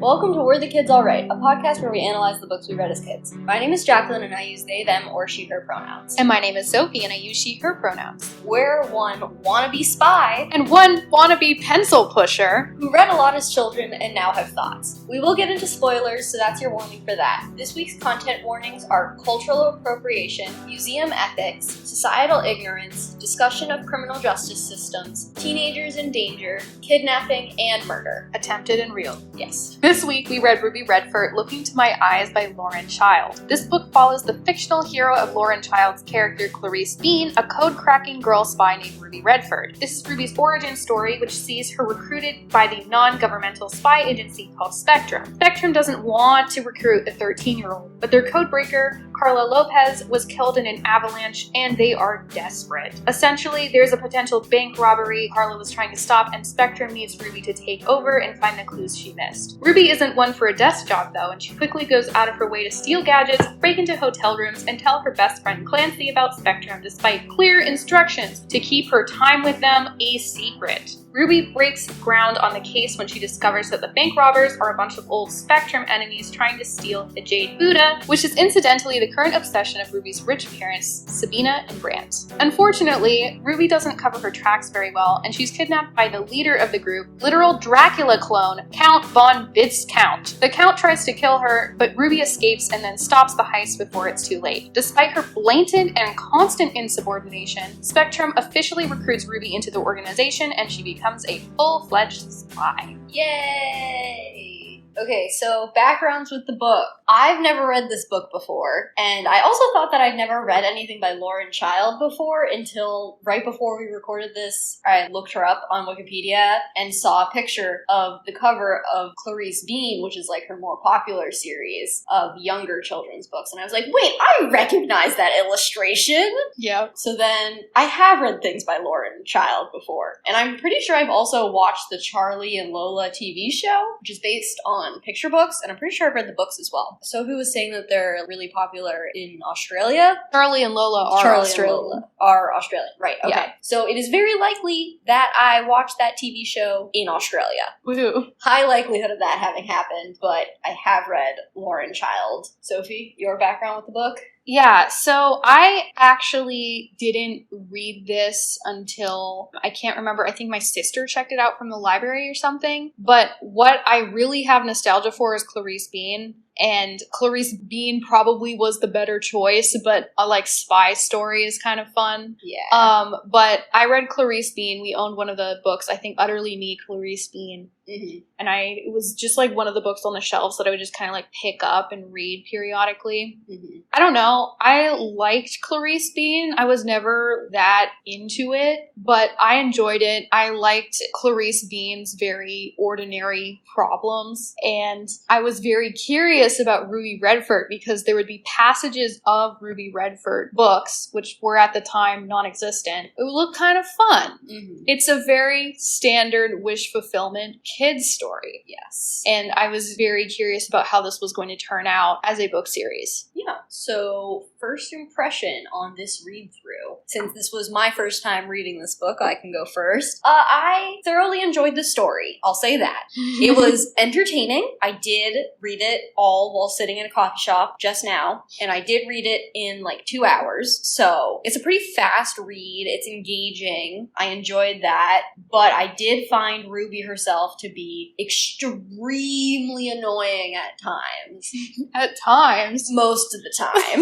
Welcome to We're the Kids Alright, a podcast where we analyze the books we read as kids. My name is Jacqueline and I use they, them, or she, her pronouns. And my name is Sophie and I use she, her pronouns. We're one wannabe spy and one wannabe pencil pusher who read a lot as children and now have thoughts. We will get into spoilers, so that's your warning for that. This week's content warnings are cultural appropriation, museum ethics, societal ignorance, discussion of criminal justice systems, teenagers in danger, kidnapping, and murder. Attempted and real. Yes. This week we read Ruby Redfort, Looking to My Eyes by Lauren Child. This book follows the fictional hero of Lauren Child's character Clarice Bean, a code-cracking girl spy named Ruby Redfort. This is Ruby's origin story, which sees her recruited by the non-governmental spy agency called Spectrum. Spectrum doesn't want to recruit a 13-year-old, but their codebreaker, Carla Lopez, was killed in an avalanche and they are desperate. Essentially, there's a potential bank robbery Carla was trying to stop and Spectrum needs Ruby to take over and find the clues she missed. Ruby isn't one for a desk job though, and she quickly goes out of her way to steal gadgets, break into hotel rooms, and tell her best friend Clancy about Spectrum despite clear instructions to keep her time with them a secret. Ruby breaks ground on the case when she discovers that the bank robbers are a bunch of old Spectrum enemies trying to steal the Jade Buddha, which is incidentally the current obsession of Ruby's rich parents, Sabina and Brant. Unfortunately, Ruby doesn't cover her tracks very well, and she's kidnapped by the leader of the group, literal Dracula clone, Count von Viscount. The Count tries to kill her, but Ruby escapes and then stops the heist before it's too late. Despite her blatant and constant insubordination, Spectrum officially recruits Ruby into the organization and she becomes a full-fledged spy. Yay! Okay, so backgrounds with the book. I've never read this book before, and I also thought that I'd never read anything by Lauren Child before until right before we recorded this. I looked her up on Wikipedia and saw a picture of the cover of Clarice Bean, which is like her more popular series of younger children's books, and I was like, wait, I recognize that illustration! Yeah. So then, I have read things by Lauren Child before, and I'm pretty sure I've also watched the Charlie and Lola TV show, which is based on picture books, and I'm pretty sure I've read the books as well. Sophie was saying that they're really popular in Australia. Charlie and Lola are Australian. Are Australian, right, okay. Yeah. So it is very likely that I watched that TV show in Australia. Woohoo. High likelihood of that having happened, but I have read Lauren Child. Sophie, your background with the book? Yeah, so I actually didn't read this until, I can't remember, I think my sister checked it out from the library or something. But what I really have nostalgia for is Clarice Bean. And Clarice Bean probably was the better choice, but a spy story is kind of fun. Yeah. But I read Clarice Bean. We owned one of the books, I think Utterly Me, Clarice Bean. Mm-hmm. And it was just one of the books on the shelves that I would just kind of pick up and read periodically. Mm-hmm. I don't know. I liked Clarice Bean. I was never that into it, but I enjoyed it. I liked Clarice Bean's very ordinary problems, and I was very curious about Ruby Redfort because there would be passages of Ruby Redfort books, which were at the time non-existent. It would look kind of fun. Mm-hmm. It's a very standard wish fulfillment kids story. Yes. And I was very curious about how this was going to turn out as a book series. Yeah. So first impression on this read through. Since this was my first time reading this book, I can go first. I thoroughly enjoyed the story. I'll say that. It was entertaining. I did read it all while sitting in a coffee shop just now, and I did read it in 2 hours. So it's a pretty fast read. It's engaging. I enjoyed that, but I did find Ruby herself to be extremely annoying at times. At times? Most of the time.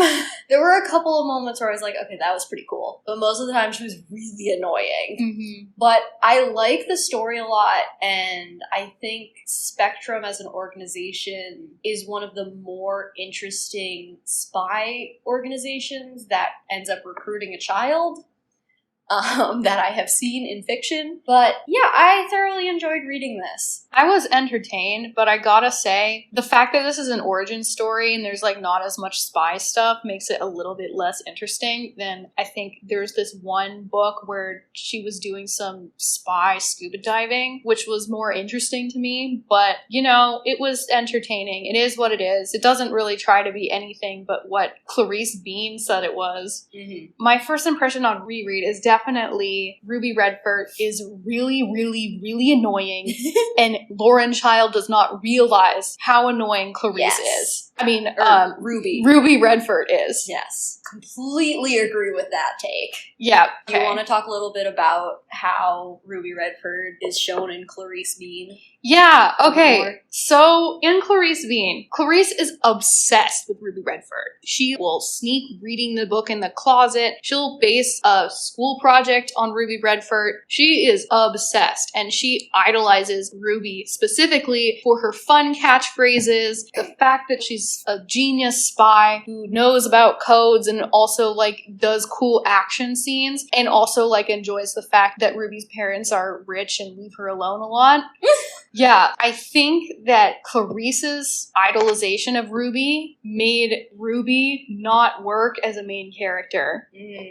There were a couple of moments where I was like, okay, that was pretty cool. But most of the time she was really annoying. Mm-hmm. But I like the story a lot, and I think Spectrum as an organization is one of the more interesting spy organizations that ends up recruiting a child. That I have seen in fiction. But yeah, I thoroughly enjoyed reading this. I was entertained, but I gotta say, the fact that this is an origin story and there's not as much spy stuff makes it a little bit less interesting than I think there's this one book where she was doing some spy scuba diving, which was more interesting to me. But, it was entertaining. It is what it is. It doesn't really try to be anything but what Clarice Bean said it was. Mm-hmm. My first impression on reread is definitely definitely Ruby Redfort is really, really, really annoying, and Lauren Child does not realize how annoying Clarice is. I mean, Ruby Redfort is. Yes. Completely agree with that take. Yeah. Do you want to talk a little bit about how Ruby Redfort is shown in Clarice Bean? Yeah, okay. So, in Clarice Bean, Clarice is obsessed with Ruby Redfort. She will sneak reading the book in the closet. She'll base a school project on Ruby Redfort. She is obsessed, and she idolizes Ruby specifically for her fun catchphrases, the fact that she's a genius spy who knows about codes and also, like, does cool action scenes, and also, like, enjoys the fact that Ruby's parents are rich and leave her alone a lot. Yeah, I think that Clarice's idolization of Ruby made Ruby not work as a main character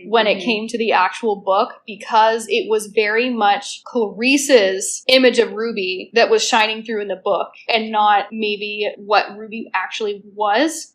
when it came to the actual book, because it was very much Clarice's image of Ruby that was shining through in the book and not maybe what Ruby actually was.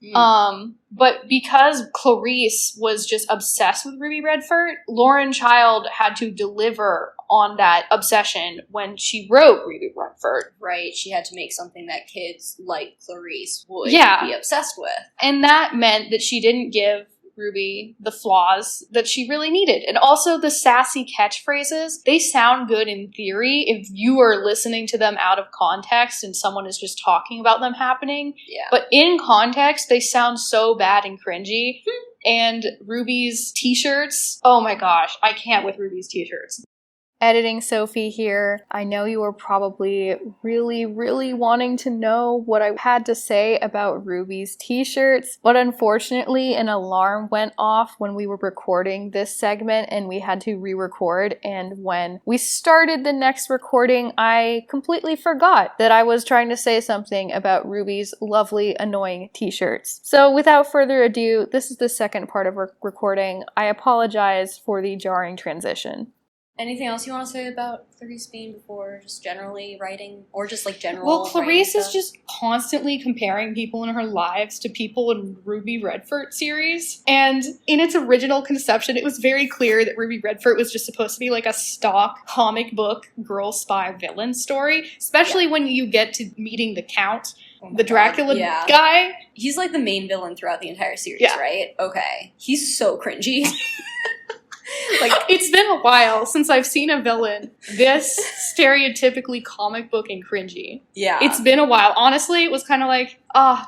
But because Clarice was just obsessed with Ruby Redfort, Lauren Child had to deliver on that obsession when she wrote Ruby Redfort. Right, she had to make something that kids like Clarice would be obsessed with. And that meant that she didn't give Ruby the flaws that she really needed. And also the sassy catchphrases, they sound good in theory if you are listening to them out of context and someone is just talking about them happening. Yeah. But in context, they sound so bad and cringy. And Ruby's t-shirts, oh my gosh, I can't with Ruby's t-shirts. Editing Sophie here. I know you were probably really, really wanting to know what I had to say about Ruby's t-shirts, but unfortunately an alarm went off when we were recording this segment and we had to re-record, and when we started the next recording, I completely forgot that I was trying to say something about Ruby's lovely, annoying t-shirts. So without further ado, this is the second part of our recording. I apologize for the jarring transition. Anything else you want to say about Clarice Bean before just generally writing, or just like general? Well, Clarice is just constantly comparing people in her lives to people in Ruby Redfort series. And in its original conception, it was very clear that Ruby Redfort was just supposed to be like a stock comic book girl spy villain story, especially when you get to meeting the Count. The Dracula guy. He's like the main villain throughout the entire series, right? Okay. He's so cringy. Like, it's been a while since I've seen a villain this stereotypically comic book and cringy. Yeah. It's been a while. Honestly, it was kind of like,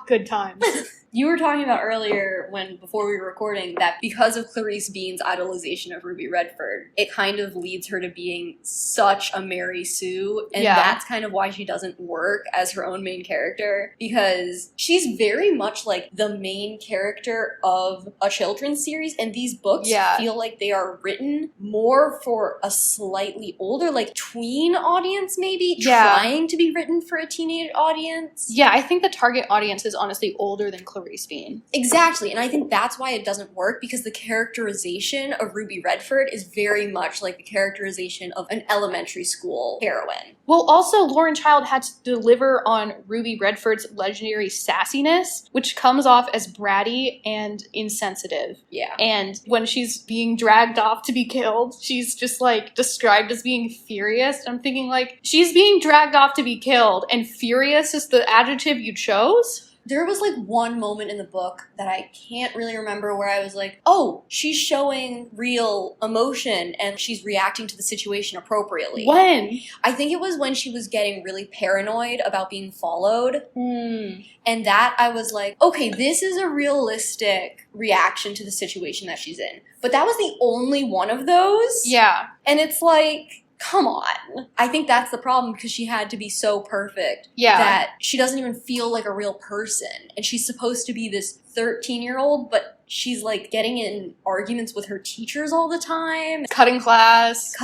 good times. You were talking about earlier, before we were recording, that because of Clarice Bean's idolization of Ruby Redfort, it kind of leads her to being such a Mary Sue, and that's kind of why she doesn't work as her own main character, because she's very much like the main character of a children's series, and these books feel like they are written more for a slightly older, like tween audience maybe, trying to be written for a teenage audience. Yeah, I think the target audience is honestly older than Clarice Bean. Exactly, and I think that's why it doesn't work, because the characterization of Ruby Redfort is very much like the characterization of an elementary school heroine. Well, also, Lauren Child had to deliver on Ruby Redfort's legendary sassiness, which comes off as bratty and insensitive. Yeah. And when she's being dragged off to be killed, she's just, like, described as being furious. I'm thinking, like, she's being dragged off to be killed, and furious is the adjective you chose? There was, like, one moment in the book that I can't really remember where I was like, oh, she's showing real emotion and she's reacting to the situation appropriately. When? I think it was when she was getting really paranoid about being followed. And that I was like, okay, this is a realistic reaction to the situation that she's in. But that was the only one of those. Yeah. And it's like, come on. I think that's the problem, because she had to be so perfect that she doesn't even feel like a real person. And she's supposed to be this 13-year-old, but she's like getting in arguments with her teachers all the time. Cutting class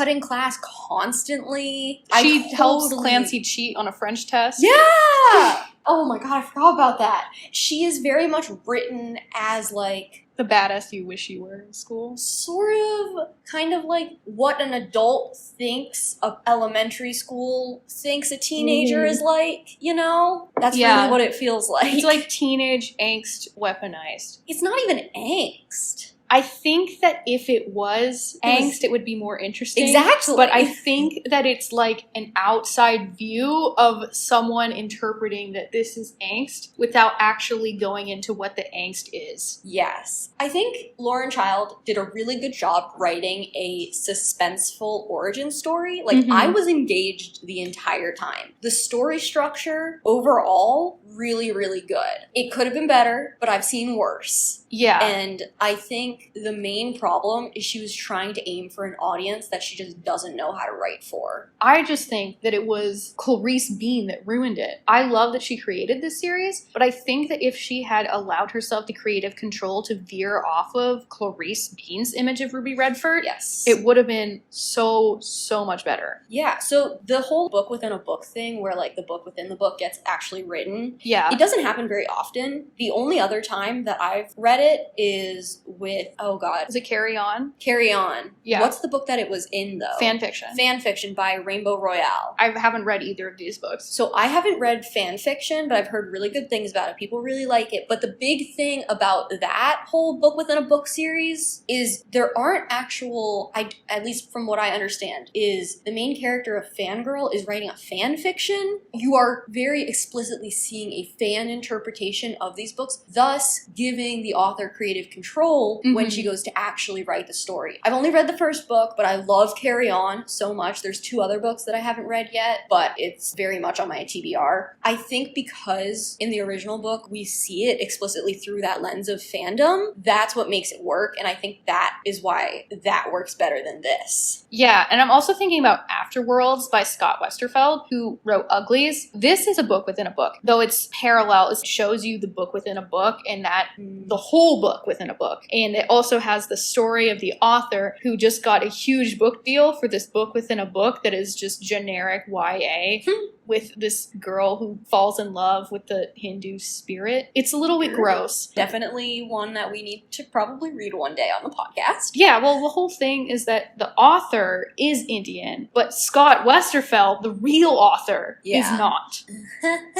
constantly. She helps Clancy cheat on a French test. Yeah! Oh my god, I forgot about that. She is very much written as like the badass you wish you were in school. Sort of, kind of like what an adult thinks of elementary school thinks a teenager is like, you know? That's really what it feels like. It's like teenage angst weaponized. It's not even angst. I think that if it was angst, it would be more interesting. Exactly. But I think that it's like an outside view of someone interpreting that this is angst without actually going into what the angst is. Yes. I think Lauren Child did a really good job writing a suspenseful origin story. Like, I was engaged the entire time. The story structure, overall, really, really good. It could have been better, but I've seen worse. Yeah. And I think the main problem is she was trying to aim for an audience that she just doesn't know how to write for. I just think that it was Clarice Bean that ruined it. I love that she created this series, but I think that if she had allowed herself the creative control to veer off of Clarice Bean's image of Ruby Redfort, yes, it would have been so much better. Yeah, so the whole book within a book thing where like the book within the book gets actually written, yeah, it doesn't happen very often. The only other time that I've read it is with, oh god. Is it Carry On? Carry On. Yeah. What's the book that it was in though? Fan fiction. Fan fiction by Rainbow Royale. I haven't read either of these books. So I haven't read fan fiction, but I've heard really good things about it. People really like it. But the big thing about that whole book within a book series is there aren't actual, at least from what I understand, is the main character of Fangirl is writing a fan fiction. You are very explicitly seeing a fan interpretation of these books, thus giving the author creative control when she goes to actually write the story. I've only read the first book, but I love Carry On so much. There's 2 other books that I haven't read yet, but it's very much on my TBR. I think because in the original book, we see it explicitly through that lens of fandom, that's what makes it work, and I think that is why that works better than this. Yeah, and I'm also thinking about Afterworlds by Scott Westerfeld, who wrote Uglies. This is a book within a book, though it's parallel. It shows you the book within a book, and that the whole book within a book. And it also has the story of the author who just got a huge book deal for this book within a book that is just generic YA with this girl who falls in love with the Hindu spirit. It's a little bit gross. Definitely one that we need to probably read one day on the podcast. Yeah, well, the whole thing is that the author is Indian, but Scott Westerfeld, the real author, is not.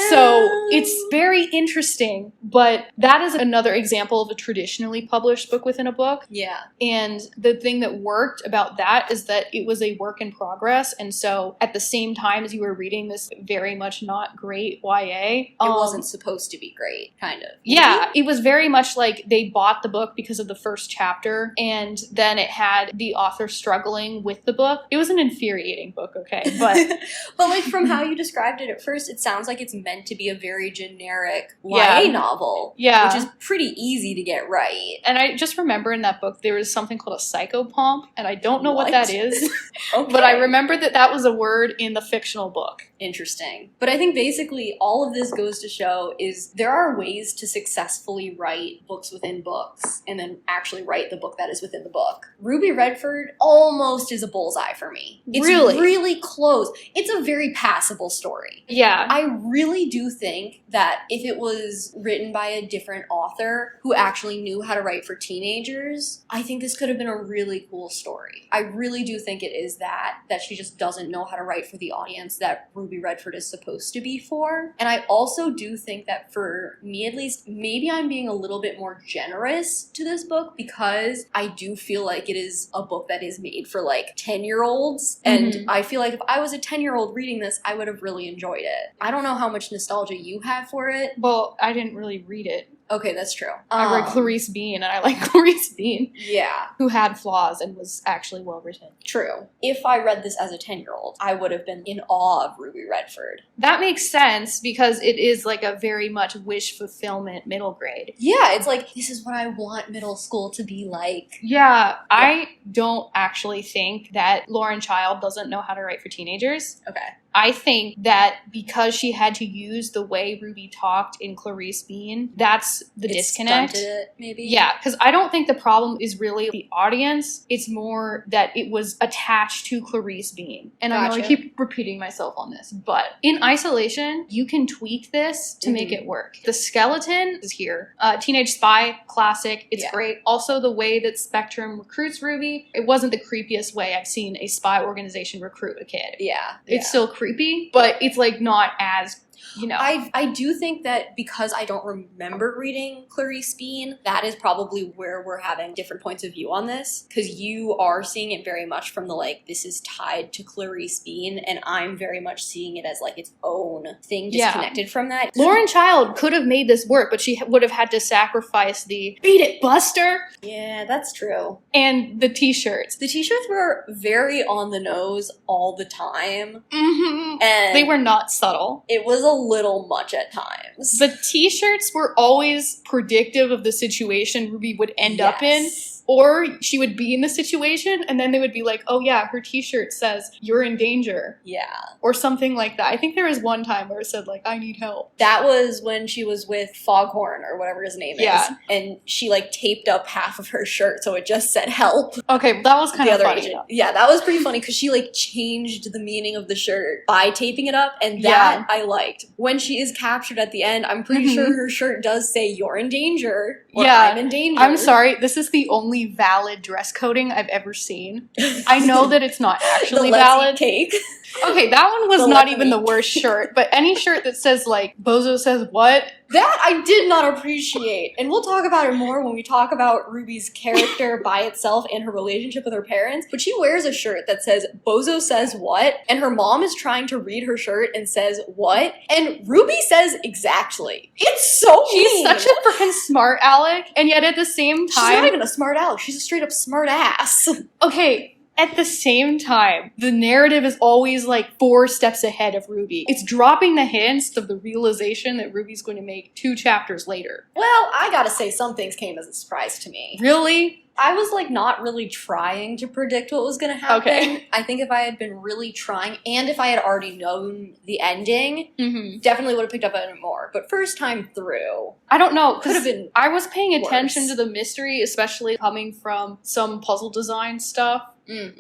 So it's very interesting, but that is another example of a traditionally published book within a book. Yeah. And the thing that worked about that is that it was a work in progress, and so at the same time as you were reading this very much not great YA, it wasn't supposed to be great, kind of. Yeah, it was very much like they bought the book because of the first chapter, and then it had the author struggling with the book. It was an infuriating book, okay, but but like from how you described it at first, it sounds like it's meant to be a very generic YA novel, which is pretty easy to get right. And I just remember in that book there was something called a psychopomp, and I don't know what that is, but I remember that was a word in the fictional book. Interesting. But I think basically all of this goes to show is there are ways to successfully write books within books and then actually write the book that is within the book. Ruby Redfort almost is a bullseye for me. It's really close. It's a very passable story. Yeah. I really do think that if it was written by a different author who actually knew how to write for teenagers, I think this could have been a really cool story. I really do think it is that she just doesn't know how to write for the audience that Ruby Redfort is supposed to be for. And I also do think that for me at least, maybe I'm being a little bit more generous to this book because I do feel like it is a book that is made for like 10-year-olds. And I feel like if I was a 10-year-old reading this, I would have really enjoyed it. I don't know how much nostalgia you have for it. Well, I didn't really read it. Okay, that's true. I read Clarice Bean, and I like Clarice Bean. Yeah. Who had flaws and was actually well written. True. If I read this as a 10-year-old, I would have been in awe of Ruby Redfort. That makes sense because it is like a very much wish fulfillment middle grade. Yeah, it's like, this is what I want middle school to be like. Yeah, I don't actually think that Lauren Child doesn't know how to write for teenagers. Okay. I think that because she had to use the way Ruby talked in Clarice Bean, that's the disconnect. Stunted it, maybe? Yeah, because I don't think the problem is really the audience. It's more that it was attached to Clarice Bean. And I know I keep repeating myself on this, but in isolation, you can tweak this to make it work. The skeleton is here. Teenage Spy, classic. It's great. Also, the way that Spectrum recruits Ruby, it wasn't the creepiest way I've seen a spy organization recruit a kid. Yeah. It's still creepy, but it's like not as you know. I do think that because I don't remember reading Clarice Bean, that is probably where we're having different points of view on this, because you are seeing it very much from the like, this is tied to Clarice Bean, and I'm very much seeing it as like its own thing disconnected from that. Lauren Child could have made this work, but she would have had to sacrifice the "Beat It, Buster" Yeah, that's true. and the t-shirts. The t-shirts were very on the nose all the time. Mm-hmm. And They were not subtle. it was a little much at times. The t-shirts were always predictive of the situation Ruby would end up in. Or she would be in the situation, and then they would be like, oh yeah, her t-shirt says, "You're in danger." Yeah. Or something like that. I think there was one time where it said, like, "I need help." That was when she was with Foghorn, or whatever his name is. And she, like, taped up half of her shirt, so it just said help. Okay, well, that was kind of funny. Yeah, that was pretty funny, because she, like, changed the meaning of the shirt by taping it up, and that I liked. When she is captured at the end, I'm pretty sure her shirt does say, "You're in danger," or "I'm in danger." I'm sorry, this is the only valid dress coding I've ever seen. I know that it's not actually the valid. Cake. Okay, that one was not even the worst shirt, but any shirt that says, like, "Bozo says what?" That I did not appreciate. And we'll talk about it more when we talk about Ruby's character by itself and her relationship with her parents. But she wears a shirt that says, "Bozo says what?" And her mom is trying to read her shirt and says, "What?" And Ruby says, "Exactly." It's so mean. She's such a freaking smart aleck, and yet at the same time... She's not even a smart aleck. She's a straight up smart ass. Okay, at the same time, the narrative is always like 4 steps ahead of Ruby. It's dropping the hints of the realization that Ruby's going to make 2 chapters later. Well, I gotta say, some things came as a surprise to me. Really? I was, like, not really trying to predict what was gonna happen. Okay. I think if I had been really trying, and if I had already known the ending, definitely would have picked up on it more. But first time through, I don't know. could have been I was paying attention worse. to the mystery, especially coming from some puzzle design stuff.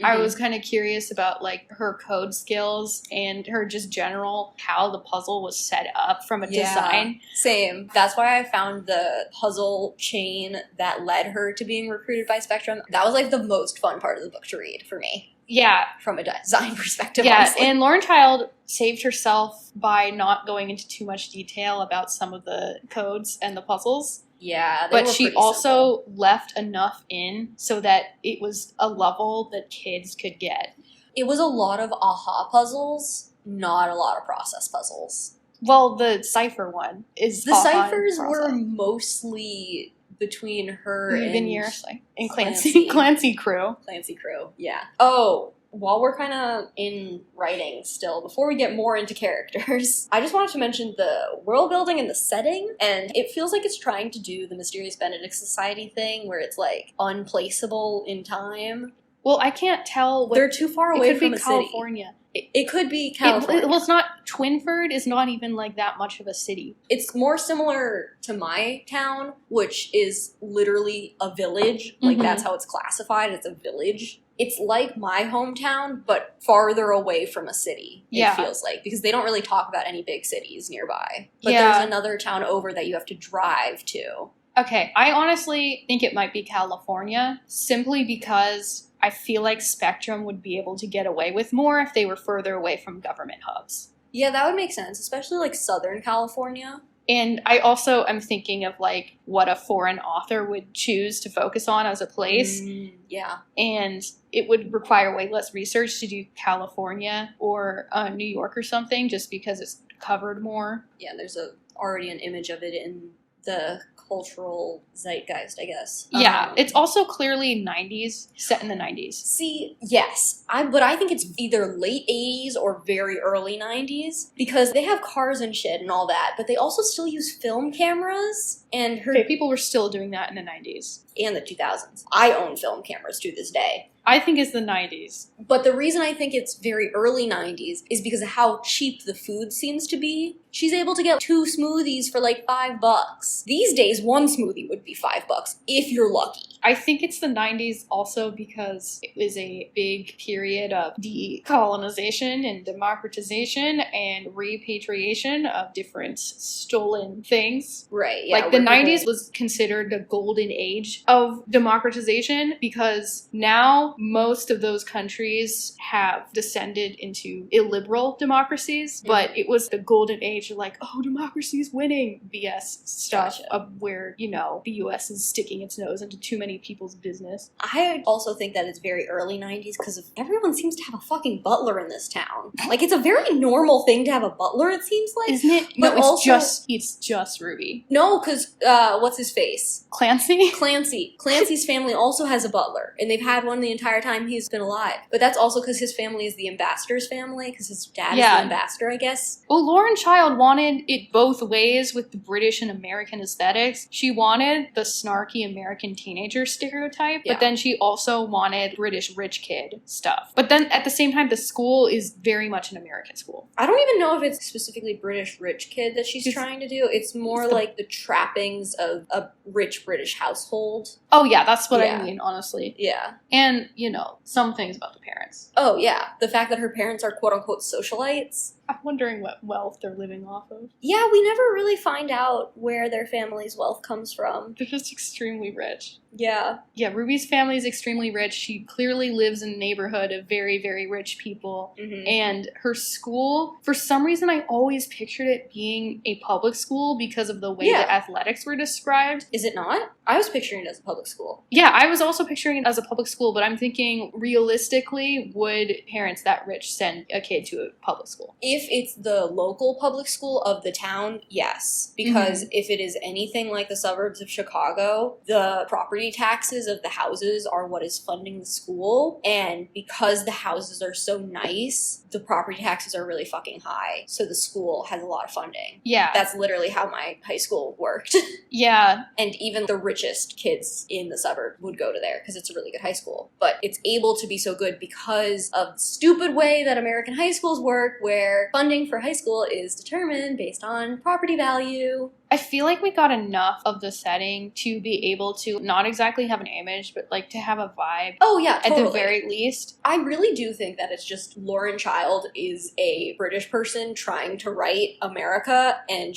I was kind of curious about, like, her code skills and her just general how the puzzle was set up from a design. Same. That's why I found the puzzle chain that led her to being recruited by Spectrum. That was, like, the most fun part of the book to read for me. Yeah. From a design perspective, Yeah, honestly. and Lauren Child saved herself by not going into too much detail about some of the codes and the puzzles. Yeah, but she also left enough in so that it was a level that kids could get. It was a lot of aha puzzles, not a lot of process puzzles. Well, the cipher one is the ciphers were mostly between her and Clancy Crew. Clancy Crew, yeah. Oh, while we're kind of in writing still, before we get more into characters, I just wanted to mention the world building and the setting, and it feels like it's trying to do the Mysterious Benedict Society thing, where it's, like, unplaceable in time. Well, I can't tell. They're too far away from a city. California. It could be California. Well, it's not. Twinford is not even, like, that much of a city. It's more similar to my town, which is literally a village. Like, that's how it's classified. It's a village. It's like my hometown, but farther away from a city, it feels like. Because they don't really talk about any big cities nearby. But there's another town over that you have to drive to. Okay, I honestly think it might be California, simply because I feel like Spectrum would be able to get away with more if they were further away from government hubs. Yeah, that would make sense, especially, like, Southern California. And I also am thinking of, like, what a foreign author would choose to focus on as a place. Yeah. And it would require way less research to do California or New York or something, just because it's covered more. Yeah, there's already an image of it in the cultural zeitgeist, I guess. Yeah, it's also clearly 90s, set in the 90s. See, yes, but I think it's either late 80s or very early 90s, because they have cars and shit and all that, but they also still use film cameras, and people were still doing that in the 90s. And the 2000s. I own film cameras to this day. I think it's the 90s. But the reason I think it's very early 90s is because of how cheap the food seems to be. She's able to get 2 smoothies for like $5. These days, 1 smoothie would be $5 if you're lucky. I think it's the 90s also because it was a big period of decolonization and democratization and repatriation of different stolen things. Right, yeah. Like the 90s was considered the golden age of democratization because now most of those countries have descended into illiberal democracies, but it was the golden age major, like, oh, democracy is winning BS stuff Gotcha. of where, you know, the US is sticking its nose into too many people's business. I also think that it's very early 90s because everyone seems to have a fucking butler in this town. Like, it's a very normal thing to have a butler, it seems like. Isn't it? But No, also- it's just Ruby. No, because, what's his face? Clancy? Clancy. Clancy's family also has a butler, and they've had one the entire time he's been alive. But that's also because his family is the ambassador's family, because his dad is the ambassador, I guess. Well, Lauren Child wanted it both ways with the British and American aesthetics. She wanted the snarky American teenager stereotype, Yeah. but then she also wanted British rich kid stuff. But then at the same time, the school is very much an American school. I don't even know if it's specifically British rich kid that she's trying to do. It's more like the trappings of a rich British household. Oh yeah, that's what Yeah. I mean, honestly. Yeah. And, you know, some things about the parents. Oh, yeah. The fact that her parents are quote-unquote socialites. I'm wondering what wealth they're living off of. Yeah, we never really find out where their family's wealth comes from. They're just extremely rich. Yeah. Yeah, Ruby's family is extremely rich. She clearly lives in a neighborhood of very, very rich people. Mm-hmm. And her school, for some reason, I always pictured it being a public school because of the way Yeah. the athletics were described. Is it not? I was picturing it as a public school. Yeah, I was also picturing it as a public school, but I'm thinking realistically, would parents that rich send a kid to a public school? If it's the local public school of the town, yes. Because if it is anything like the suburbs of Chicago, the property taxes of the houses are what is funding the school. And because the houses are so nice, the property taxes are really fucking high. So the school has a lot of funding. Yeah. That's literally how my high school worked. Yeah. And even the richest kids in the suburb would go to there because it's a really good high school. But it's able to be so good because of the stupid way that American high schools work, where funding for high school is determined based on property value. I feel like we got enough of the setting to be able to not exactly have an image, but like to have a vibe. Oh yeah, totally. At the very least. I really do think that it's just Lauren Child is a British person trying to write America, and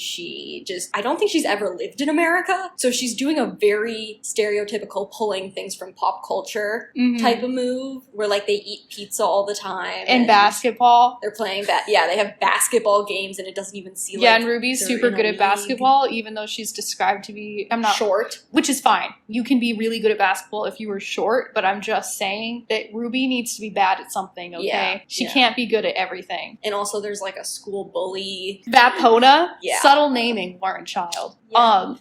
I don't think she's ever lived in America, so she's doing a very stereotypical pulling things from pop culture type of move, where like they eat pizza all the time. And basketball. They're playing that. Yeah, they have basketball games, and it doesn't even seem Yeah, like and Ruby's they're super in a good at league. basketball, even though she's described to be, I'm not short. Which is fine. You can be really good at basketball if you were short, but I'm just saying that Ruby needs to be bad at something, okay? Yeah, She yeah. can't be good at everything. And also there's like a school bully. Vapona, Yeah. subtle naming, Lauren Child.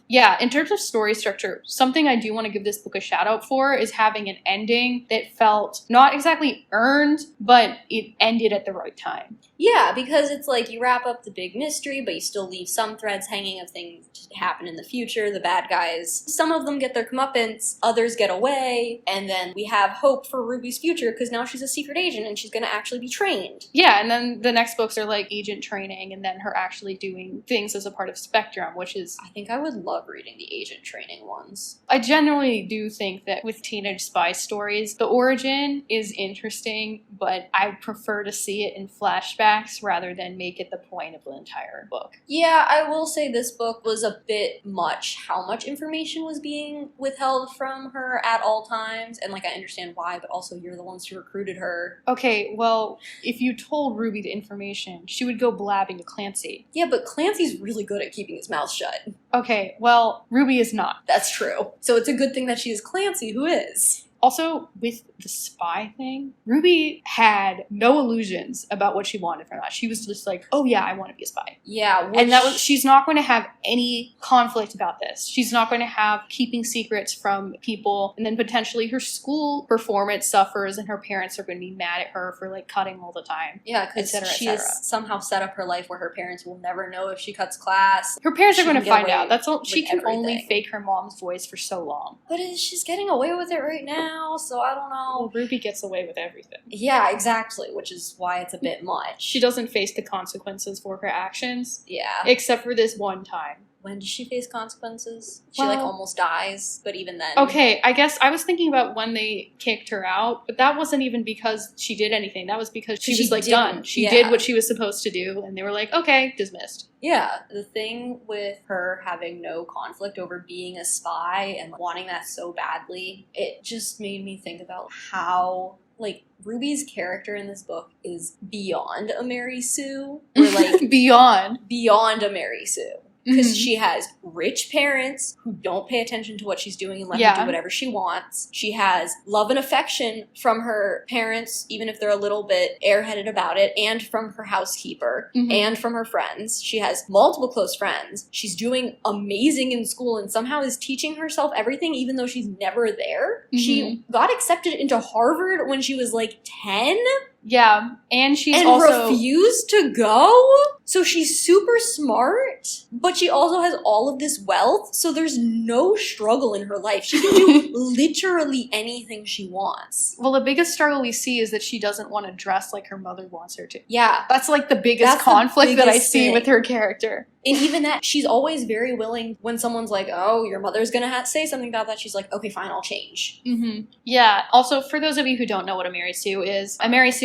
Yeah. In terms of story structure, something I do want to give this book a shout out for is having an ending that felt not exactly earned, but it ended at the right time. Yeah, because it's like you wrap up the big mystery, but you still leave some threads hanging of things to happen in the future. The bad guys, some of them get their comeuppance, others get away, and then we have hope for Ruby's future because now she's a secret agent and she's going to actually be trained. Yeah, and then the next books are like agent training and then her actually doing things as a part of Spectrum, which is... I think I would love reading the agent training ones. I generally do think that with teenage spy stories, the origin is interesting, but I prefer to see it in flashbacks rather than make it the point of the entire book. Yeah, I will say this book was a bit much how much information was being withheld from her at all times, and like I understand why, but also you're the ones who recruited her. Okay, well, if you told Ruby the information, she would go blabbing to Clancy. Yeah, but Clancy's really good at keeping his mouth shut. Okay, well, Ruby is not. That's true. So it's a good thing that she is Clancy, who is. Also, with the spy thing, Ruby had no illusions about what she wanted from that. She was just like, oh yeah, I want to be a spy. Yeah, And she's not going to have any conflict about this. She's not going to have keeping secrets from people, and then potentially her school performance suffers and her parents are going to be mad at her for like cutting all the time. Yeah, because she has somehow set up her life where her parents will never know if she cuts class. Her parents are going to find out. She can everything. only fake her mom's voice for so long. But she's getting away with it right now, so I don't know. Well, Ruby gets away with everything. Yeah, exactly, which is why it's a bit much. She doesn't face the consequences for her actions. Yeah. Except for this one time. When does she face consequences? She Well, almost dies, but even then. Okay, I guess I was thinking about when they kicked her out, but that wasn't even because she did anything. That was because she was like done. She did what she was supposed to do, and they were like, okay, dismissed. Yeah, the thing with her having no conflict over being a spy and wanting that so badly, it just made me think about how like, Ruby's character in this book is beyond a Mary Sue. Or, like, beyond a Mary Sue. Because she has rich parents who don't pay attention to what she's doing and let her do whatever she wants. She has love and affection from her parents, even if they're a little bit airheaded about it, and from her housekeeper, and from her friends. She has multiple close friends. She's doing amazing in school and somehow is teaching herself everything even though she's never there. She got accepted into Harvard when she was like 10. Yeah, and she's and also refused to go. So she's super smart, but she also has all of this wealth. So there's no struggle in her life. She can do literally anything she wants. Well, the biggest struggle we see is that she doesn't want to dress like her mother wants her to. Yeah. That's like the biggest conflict that I see with her character. And even that, she's always very willing when someone's like, oh, your mother's gonna have to say something about that. She's like, okay, fine, I'll change. Yeah. Also, for those of you who don't know what a Mary Sue is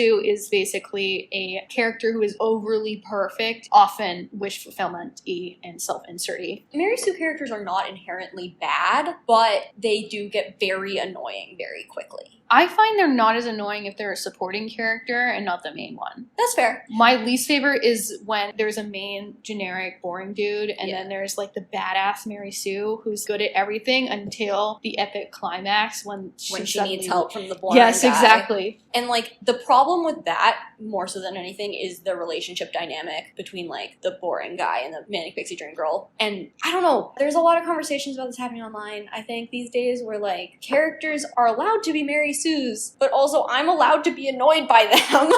is basically a character who is overly perfect, often wish fulfillment-y and self-insert-y. Mary Sue characters are not inherently bad, but they do get very annoying very quickly. I find they're not as annoying if they're a supporting character and not the main one. That's fair. My least favorite is when there's a main generic boring dude and then there's like the badass Mary Sue who's good at everything until the epic climax when she needs help from the boring guy. Yes, exactly. And like the problem with that, more so than anything, is the relationship dynamic between like the boring guy and the manic pixie dream girl. And I don't know, there's a lot of conversations about this happening online, I think, these days, where like characters are allowed to be Mary Sues, but also I'm allowed to be annoyed by them.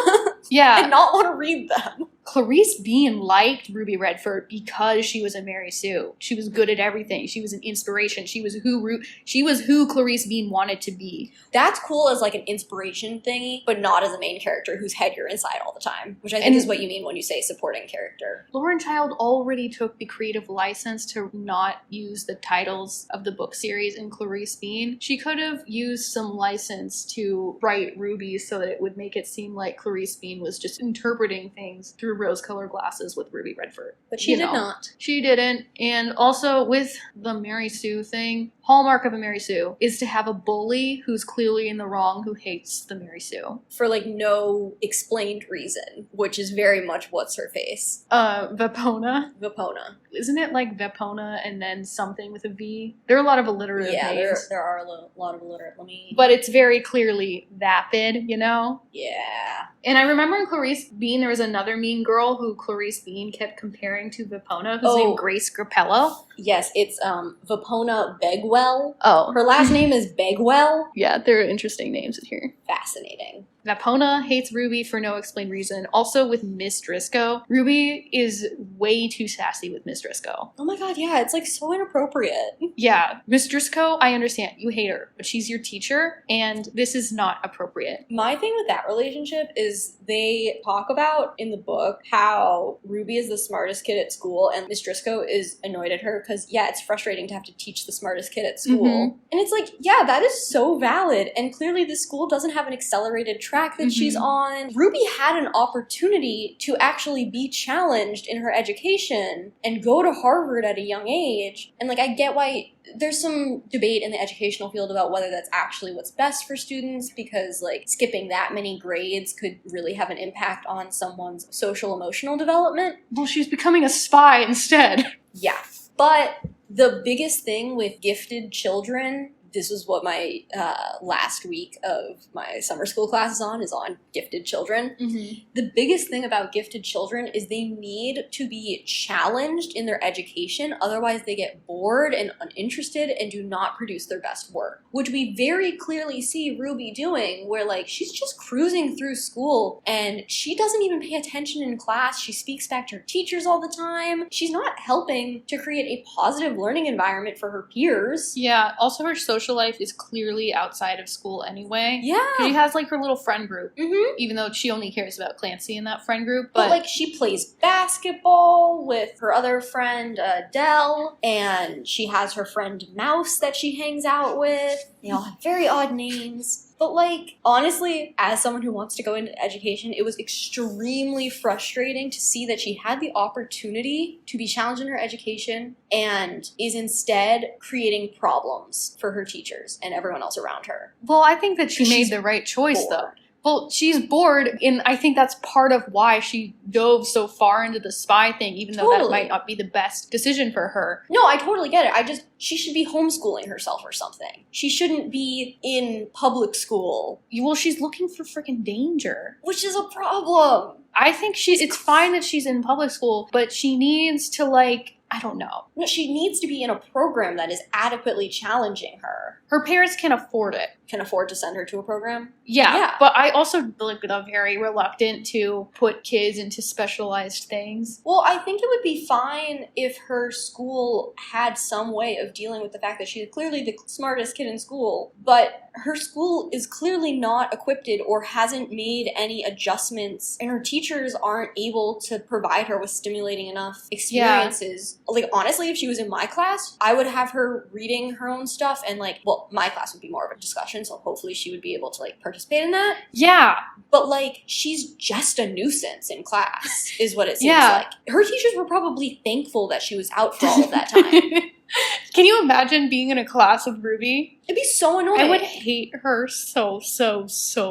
Yeah. And not want to read them. Clarice Bean liked Ruby Redfort because she was a Mary Sue. She was good at everything. She was an inspiration. She was who Clarice Bean wanted to be. That's cool as like an inspiration thingy, but not as a main character whose head you're inside all the time, which I think is what you mean when you say supporting character. Lauren Child already took the creative license to not use the titles of the book series in Clarice Bean. She could have used some license to write Ruby so that it would make it seem like Clarice Bean was just interpreting things through rose-colored glasses with Ruby Redfort. But she did not. She didn't. And also with the Mary Sue thing, hallmark of a Mary Sue is to have a bully who's clearly in the wrong who hates the Mary Sue. For like no explained reason, which is very much what's her face. Vepona. Isn't it like Vepona and then something with a V? There are a lot of alliterative names. There are a lot of alliterative. But it's very clearly vapid, you know? Yeah. And I remember in Clarice Bean, there was another mean girl who Clarice Bean kept comparing to Vepona, who's named Grace Grappello. Yes, it's Vepona Begwell. Oh. Her last name is Begwell. Yeah, there are interesting names in here. Fascinating. Vepona hates Ruby for no explained reason. Also with Miss Driscoll. Ruby is way too sassy with Miss Driscoll. Oh my god, yeah, it's like so inappropriate. Yeah, Miss Driscoll, I understand. You hate her, but she's your teacher, and this is not appropriate. My thing with that relationship is they talk about in the book how Ruby is the smartest kid at school, and Miss Driscoll is annoyed at her because, yeah, it's frustrating to have to teach the smartest kid at school. And it's like, yeah, that is so valid, and clearly the school doesn't have an accelerated track that she's on. Ruby had an opportunity to actually be challenged in her education and go to Harvard at a young age. And like, I get why there's some debate in the educational field about whether that's actually what's best for students, because like skipping that many grades could really have an impact on someone's social emotional development. Well, she's becoming a spy instead. Yeah. But the biggest thing with gifted children, this was what my last week of my summer school class is on gifted children. The biggest thing about gifted children is they need to be challenged in their education, otherwise they get bored and uninterested and do not produce their best work, which we very clearly see Ruby doing, where like she's just cruising through school and she doesn't even pay attention in class. She speaks back to her teachers all the time. She's not helping to create a positive learning environment for her peers. Yeah, also her social life is clearly outside of school anyway. Yeah. She has like her little friend group, even though she only cares about Clancy in that friend group. But like she plays basketball with her other friend, Dell, and she has her friend Mouse that she hangs out with. They all have very odd names. But like, honestly, as someone who wants to go into education, it was extremely frustrating to see that she had the opportunity to be challenged in her education and is instead creating problems for her teachers and everyone else around her. Well, I think that she made the right choice, though. Well, she's bored, and I think that's part of why she dove so far into the spy thing, even though that might not be the best decision for her. No, I totally get it. She should be homeschooling herself or something. She shouldn't be in public school. Well, she's looking for freaking danger. Which is a problem. I think it's fine that she's in public school, but she needs to, like, I don't know. No, she needs to be in a program that is adequately challenging her. Her parents can afford it. Can afford to send her to a program? Yeah. But I also like very reluctant to put kids into specialized things. Well, I think it would be fine if her school had some way of dealing with the fact that she's clearly the smartest kid in school, but her school is clearly not equipped or hasn't made any adjustments, and her teachers aren't able to provide her with stimulating enough experiences. Yeah. Like, honestly, if she was in my class, I would have her reading her own stuff, and like, well, my class would be more of a discussion, so hopefully she would be able to like participate in that. Yeah. But like, she's just a nuisance in class, is what it seems like. Her teachers were probably thankful that she was out for all of that time. Can you imagine being in a class with Ruby? It'd be so annoying. I would hate her so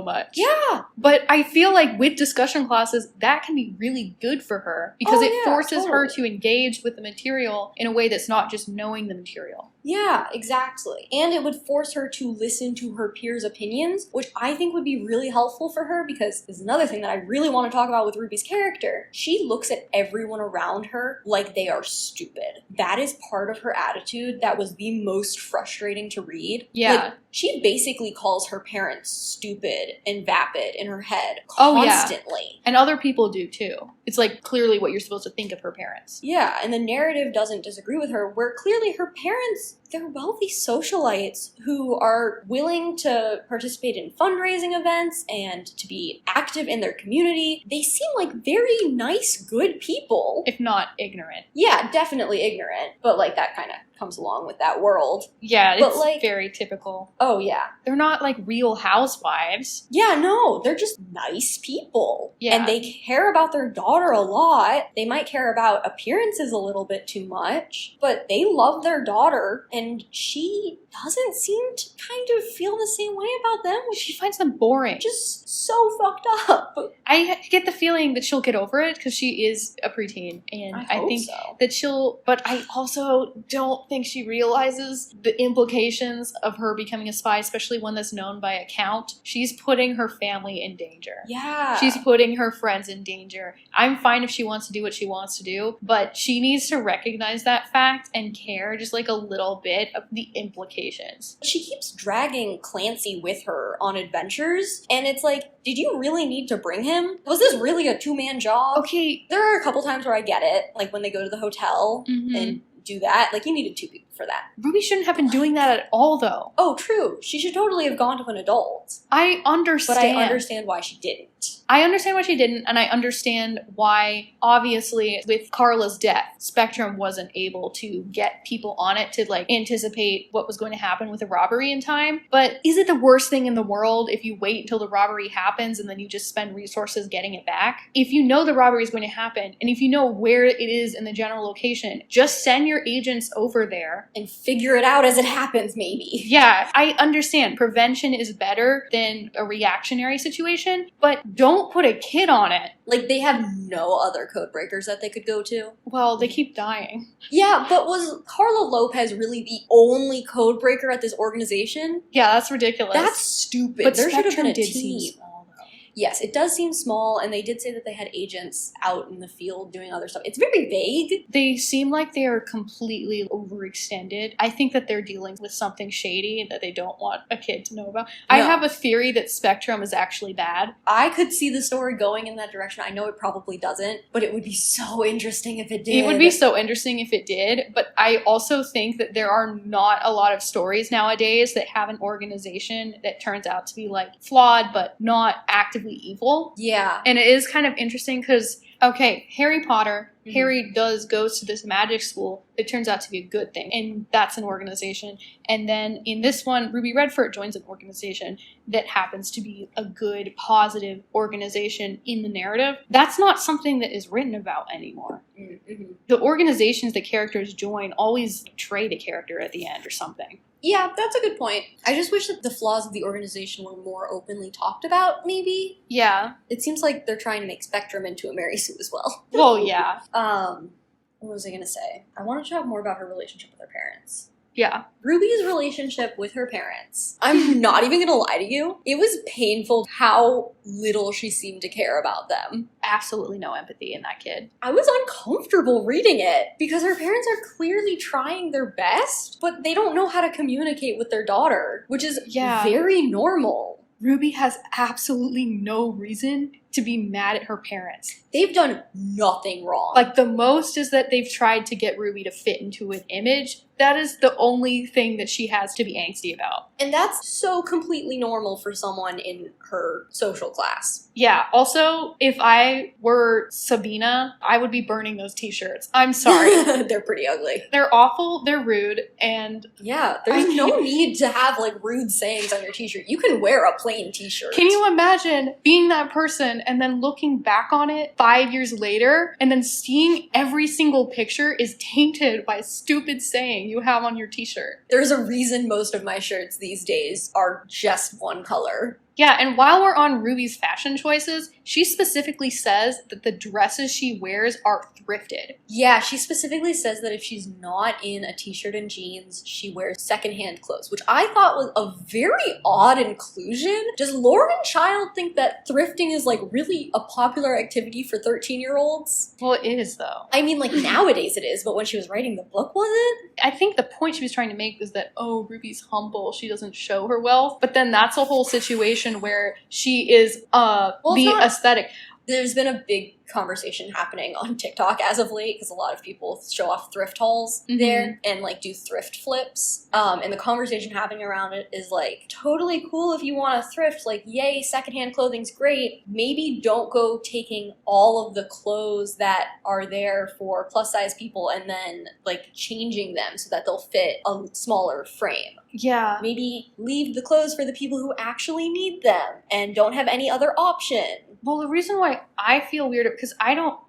much. Yeah. But I feel like with discussion classes, that can be really good for her because it forces her to engage with the material in a way that's not just knowing the material. Yeah, exactly. And it would force her to listen to her peers' opinions, which I think would be really helpful for her because this is another thing that I really want to talk about with Ruby's character. She looks at everyone around her like they are stupid. That is part of her attitude that was the most frustrating to read. Yeah. Like, she basically calls her parents stupid and vapid in her head constantly. Oh, yeah. And other people do too. It's like clearly what you're supposed to think of her parents. Yeah, and the narrative doesn't disagree with her, where clearly her parents, they're wealthy socialites who are willing to participate in fundraising events and to be active in their community. They seem like very nice, good people. If not ignorant. Yeah, definitely ignorant, but like that kind of comes along with that world. Yeah, it's like, very typical. Oh, yeah. They're not like real housewives. Yeah, no, they're just nice people. Yeah. And they care about their daughter a lot. They might care about appearances a little bit too much, but they love their daughter, and she doesn't seem to kind of feel the same way about them. She finds them boring. Just so fucked up. I get the feeling that she'll get over it because she is a preteen, and I think that she'll, but I also don't think she realizes the implications of her becoming a spy, especially one that's known by account. She's putting her family in danger. Yeah. She's putting her friends in danger. I'm fine if she wants to do what she wants to do, but she needs to recognize that fact and care just like a little bit of the implications. She keeps dragging Clancy with her on adventures, and it's like, did you really need to bring him? Was this really a two-man job? Okay. There are a couple times where I get it, like when they go to the hotel and do that. Like, you needed two people for that. Ruby shouldn't have been doing that at all, though. Oh, true. She should totally have gone to an adult. I understand. But I understand why she didn't. I understand why she didn't, and I understand why, obviously, with Carla's death, Spectrum wasn't able to get people on it to, like, anticipate what was going to happen with the robbery in time. But is it the worst thing in the world if you wait until the robbery happens and then you just spend resources getting it back? If you know the robbery is going to happen, and if you know where it is in the general location, just send your agents over there. And figure it out as it happens, maybe. Yeah, I understand. Prevention is better than a reactionary situation, but don't put a kid on it. Like, they have no other code breakers that they could go to. Well, they keep dying. Yeah, but was Carla Lopez really the only code breaker at this organization? Yeah, that's ridiculous. That's stupid. But there should have been a Spectrum team. seem small, though. Yes, it does seem small, and they did say that they had agents out in the field doing other stuff. It's very vague. They seem like they are completely overextended. I think that they're dealing with something shady that they don't want a kid to know about. No. I have a theory that Spectrum is actually bad. I could see the story going in that direction. I know it probably doesn't, but it would be so interesting if it did. It would be so interesting if it did, but I also think that there are not a lot of stories nowadays that have an organization that turns out to be like flawed but not actively evil. Yeah. And it is kind of interesting because, okay, Harry Potter, Harry goes to this magic school. It turns out to be a good thing, and that's an organization. And then in this one, Ruby Redfort joins an organization that happens to be a good, positive organization in the narrative. That's not something that is written about anymore. Mm-hmm. The organizations that characters join always betray the character at the end or something. Yeah, that's a good point. I just wish that the flaws of the organization were more openly talked about, maybe. Yeah. It seems like they're trying to make Spectrum into a Mary Sue as well. Well, yeah. What was I going to say? I wanted to talk more about her relationship with her parents. Yeah. Ruby's relationship with her parents. I'm not even gonna lie to you. It was painful how little she seemed to care about them. Absolutely no empathy in that kid. I was uncomfortable reading it because her parents are clearly trying their best, but they don't know how to communicate with their daughter, which is very normal. Ruby has absolutely no reason to be mad at her parents. They've done nothing wrong. Like, the most is that they've tried to get Ruby to fit into an image. That is the only thing that she has to be angsty about. And that's so completely normal for someone in her social class. Yeah. Also, if I were Sabina, I would be burning those t-shirts. I'm sorry. They're pretty ugly. They're awful, they're rude, and... Yeah, there's no need to have, like, rude sayings on your t-shirt. You can wear a plain t-shirt. Can you imagine being that person and then looking back on it 5 years later and then seeing every single picture is tainted by a stupid saying you have on your t-shirt? There's a reason most of my shirts these days are just one color. Yeah, and while we're on Ruby's fashion choices, she specifically says that the dresses she wears are thrifted. Yeah, she specifically says that if she's not in a t-shirt and jeans, she wears secondhand clothes, which I thought was a very odd inclusion. Does Lauren Child think that thrifting is, like, really a popular activity for 13-year-olds? Well, it is, though. I mean, like, nowadays it is, but when she was writing the book, was it? I think the point she was trying to make was that, oh, Ruby's humble, she doesn't show her wealth. But then that's a whole situation where she is aesthetic. There's been a big conversation happening on TikTok as of late because a lot of people show off thrift hauls there and, like, do thrift flips. And the conversation happening around it is, like, totally cool if you want to thrift. Like, yay, secondhand clothing's great. Maybe don't go taking all of the clothes that are there for plus size people and then, like, changing them so that they'll fit a smaller frame. Yeah. Maybe leave the clothes for the people who actually need them and don't have any other option. Well, the reason why I feel weird, because I don't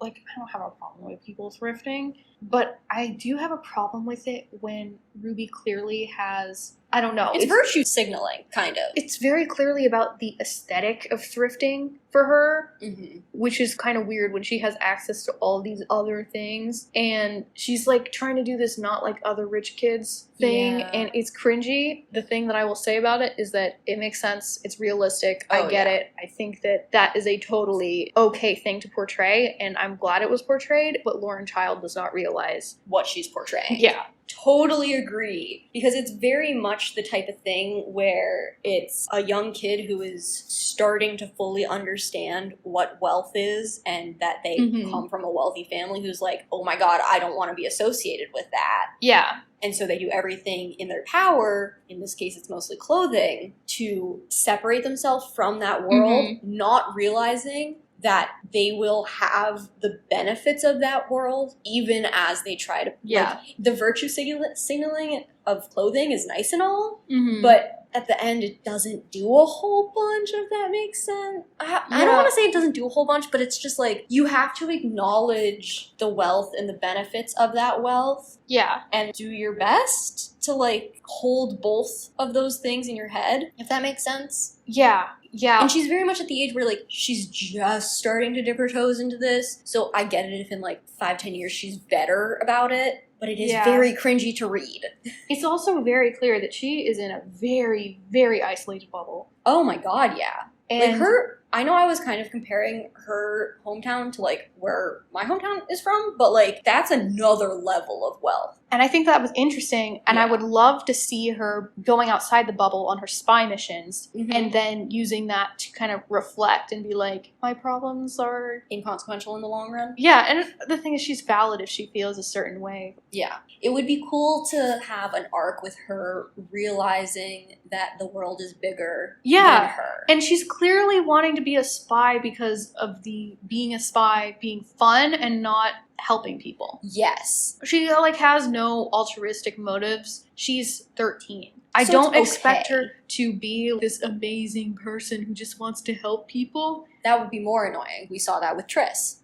have a problem with people thrifting, but I do have a problem with it when Ruby clearly has, I don't know. It's virtue signaling, kind of. It's very clearly about the aesthetic of thrifting for her, which is kind of weird when she has access to all these other things. And she's, like, trying to do this not like other rich kids thing, and it's cringy. The thing that I will say about it is that it makes sense. It's realistic. I get it. I think that that is a totally okay thing to portray, and I'm glad it was portrayed, but Lauren Child does not realize what she's portraying. Yeah. Totally agree. Because it's very much the type of thing where it's a young kid who is starting to fully understand what wealth is and that they come from a wealthy family who's like, oh my God, I don't want to be associated with that. Yeah. And so they do everything in their power, in this case it's mostly clothing, to separate themselves from that world, not realizing that they will have the benefits of that world even as they try to... Like, the virtue signaling of clothing is nice and all, but at the end it doesn't do a whole bunch, if that makes sense. I don't want to say it doesn't do a whole bunch, but it's just like, you have to acknowledge the wealth and the benefits of that wealth. Yeah. And do your best to, like, hold both of those things in your head, if that makes sense. Yeah. Yeah. And she's very much at the age where, like, she's just starting to dip her toes into this. So I get it if in, like, 5-10 years she's better about it. But it is very cringy to read. It's also very clear that she is in a very, very isolated bubble. Oh my God, yeah. And like, I know I was kind of comparing her hometown to, like, where my hometown is from, but, like, that's another level of wealth. And I think that was interesting, and I would love to see her going outside the bubble on her spy missions, and then using that to kind of reflect and be like, my problems are... inconsequential in the long run? Yeah, and the thing is, she's valid if she feels a certain way. Yeah. It would be cool to have an arc with her realizing that the world is bigger than her. And she's clearly wanting to be a spy because of the being a spy being fun and not helping people. Yes. She, like, has no altruistic motives. She's 13. I don't expect her to be this amazing person who just wants to help people. That would be more annoying. We saw that with Triss.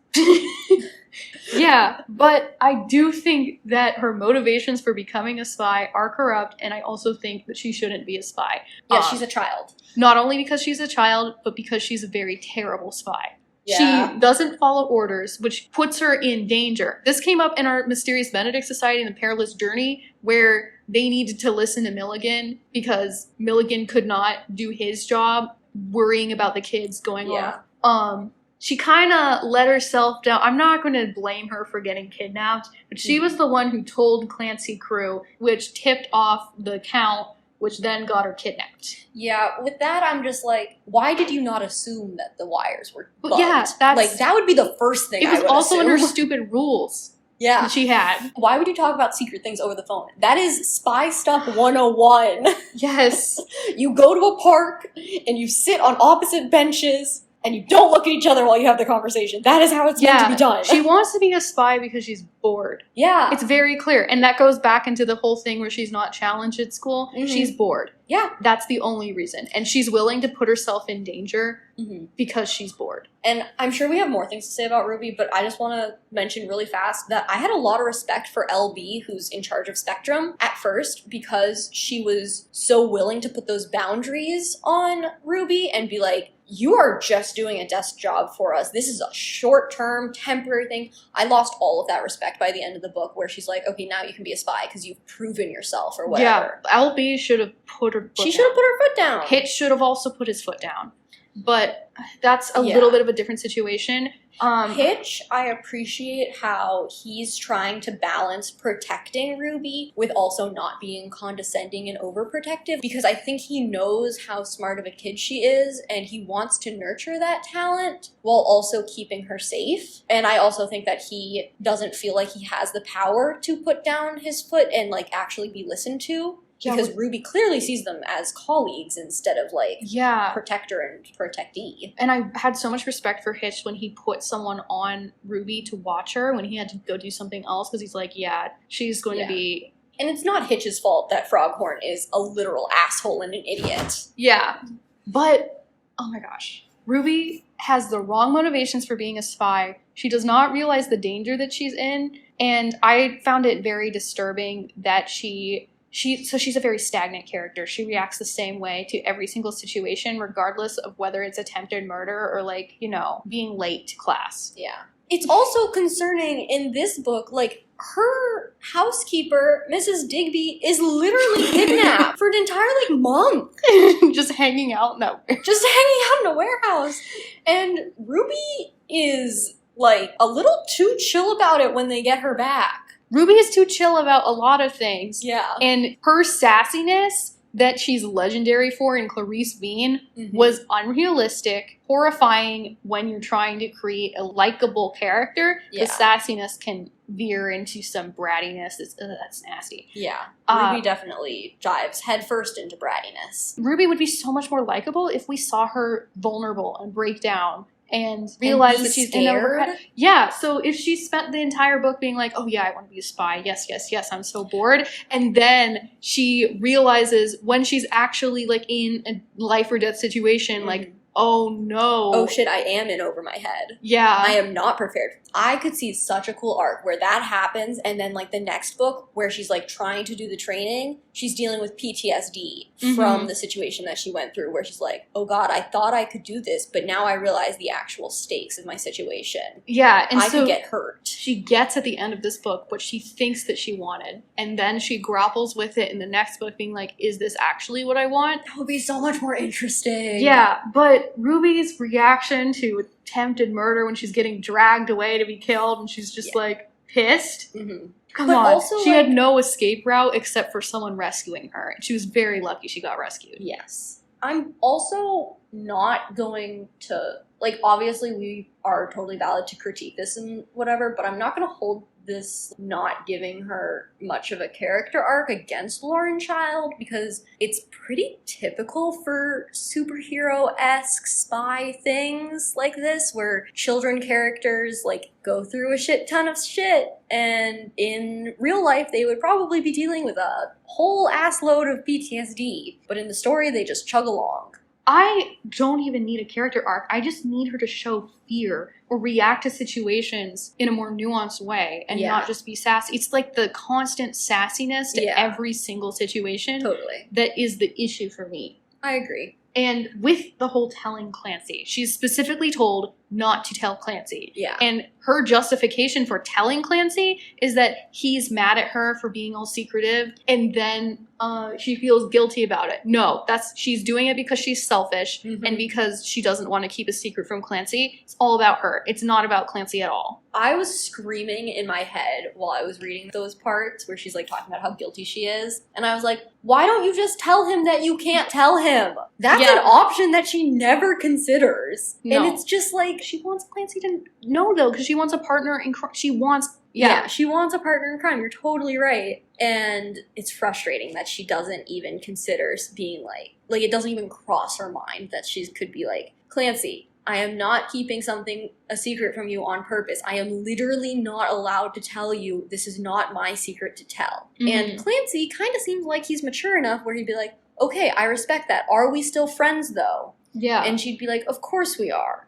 Yeah, but I do think that her motivations for becoming a spy are corrupt, and I also think that she shouldn't be a spy. Yeah, she's a child. Not only because she's a child, but because she's a very terrible spy. Yeah. She doesn't follow orders, which puts her in danger. This came up in our Mysterious Benedict Society in the Perilous Journey, where they needed to listen to Milligan because Milligan could not do his job worrying about the kids going off. She kind of let herself down. I'm not going to blame her for getting kidnapped, but she was the one who told Clancy Crew, which tipped off the Count, which then got her kidnapped. Yeah, with that, I'm just like, why did you not assume that the wires were bugged? But yeah, that would be the first thing I would assume. It was also in her stupid rules. Yeah. That she had. Why would you talk about secret things over the phone? That is spy stuff 101. Yes. You go to a park and you sit on opposite benches and you don't look at each other while you have the conversation. That is how it's meant to be done. She wants to be a spy because she's bored. Yeah. It's very clear. And that goes back into the whole thing where she's not challenged at school. Mm-hmm. She's bored. Yeah. That's the only reason. And she's willing to put herself in danger because she's bored. And I'm sure we have more things to say about Ruby, but I just want to mention really fast that I had a lot of respect for LB, who's in charge of Spectrum, at first, because she was so willing to put those boundaries on Ruby and be like, you are just doing a desk job for us. This is a short-term, temporary thing. I lost all of that respect by the end of the book, where she's like, okay, now you can be a spy because you've proven yourself or whatever. Yeah, LB should have put her foot down. She should have put her foot down. Hitch should have also put his foot down. But that's a little bit of a different situation. Hitch, I appreciate how he's trying to balance protecting Ruby with also not being condescending and overprotective, because I think he knows how smart of a kid she is and he wants to nurture that talent while also keeping her safe. And I also think that he doesn't feel like he has the power to put down his foot and like actually be listened to. Because Ruby clearly sees them as colleagues instead of, like, protector and protectee. And I had so much respect for Hitch when he put someone on Ruby to watch her when he had to go do something else, because he's like, she's going to be... And it's not Hitch's fault that Froghorn is a literal asshole and an idiot. Yeah. But, oh my gosh. Ruby has the wrong motivations for being a spy. She does not realize the danger that she's in. And I found it very disturbing that she's a very stagnant character. She reacts the same way to every single situation, regardless of whether it's attempted murder or, like, you know, being late to class. Yeah. It's also concerning in this book, like, her housekeeper, Mrs. Digby, is literally kidnapped for an entire, like, month. Just hanging out in a warehouse. And Ruby is, like, a little too chill about it when they get her back. Ruby is too chill about a lot of things. Yeah. And her sassiness that she's legendary for in Clarice Bean was unrealistic, horrifying when you're trying to create a likable character. Yeah. The sassiness can veer into some brattiness. That's nasty. Yeah. Ruby definitely dives headfirst into brattiness. Ruby would be so much more likable if we saw her vulnerable and break down. And realize that she's scared. Yeah, so if she spent the entire book being like, oh yeah, I want to be a spy, yes, I'm so bored, and then she realizes when she's actually like in a life or death situation, like, oh no. Oh shit, I am in over my head. Yeah. I am not prepared. I could see such a cool arc where that happens, and then like the next book where she's like trying to do the training, she's dealing with PTSD from the situation that she went through, where she's like, oh god, I thought I could do this, but now I realize the actual stakes of my situation. Yeah, and I could get hurt. She gets at the end of this book what she thinks that she wanted, and then she grapples with it in the next book being like, is this actually what I want? That would be so much more interesting. Yeah, but Ruby's reaction to attempted murder when she's getting dragged away to be killed and she's just like pissed. Come on. Also, she had no escape route except for someone rescuing her. And she was very lucky she got rescued. Yes. I'm also not going to, like, obviously we are totally valid to critique this and whatever, but I'm not going to hold this not giving her much of a character arc against Lauren Child, because it's pretty typical for superhero-esque spy things like this, where children characters like go through a shit ton of shit, and in real life they would probably be dealing with a whole ass load of PTSD, but in the story they just chug along. I don't even need a character arc. I just need her to show fear or react to situations in a more nuanced way and not just be sassy. It's like the constant sassiness to every single situation that is the issue for me. I agree. And with the whole telling Clancy, she's specifically told not to tell Clancy. Yeah. And her justification for telling Clancy is that he's mad at her for being all secretive, and then she feels guilty about it. No, she's doing it because she's selfish and because she doesn't want to keep a secret from Clancy. It's all about her. It's not about Clancy at all. I was screaming in my head while I was reading those parts where she's like talking about how guilty she is. And I was like, why don't you just tell him that you can't tell him? That's an option that she never considers. No. And it's just like, she wants Clancy to know, though, because she wants a partner in crime. She wants a partner in crime. You're totally right. And it's frustrating that she doesn't even consider being like it doesn't even cross her mind that she could be like, Clancy, I am not keeping a secret from you on purpose. I am literally not allowed to tell you. This is not my secret to tell. And Clancy kind of seems like he's mature enough where he'd be like, okay, I respect that. Are we still friends, though? Yeah. And she'd be like, of course we are.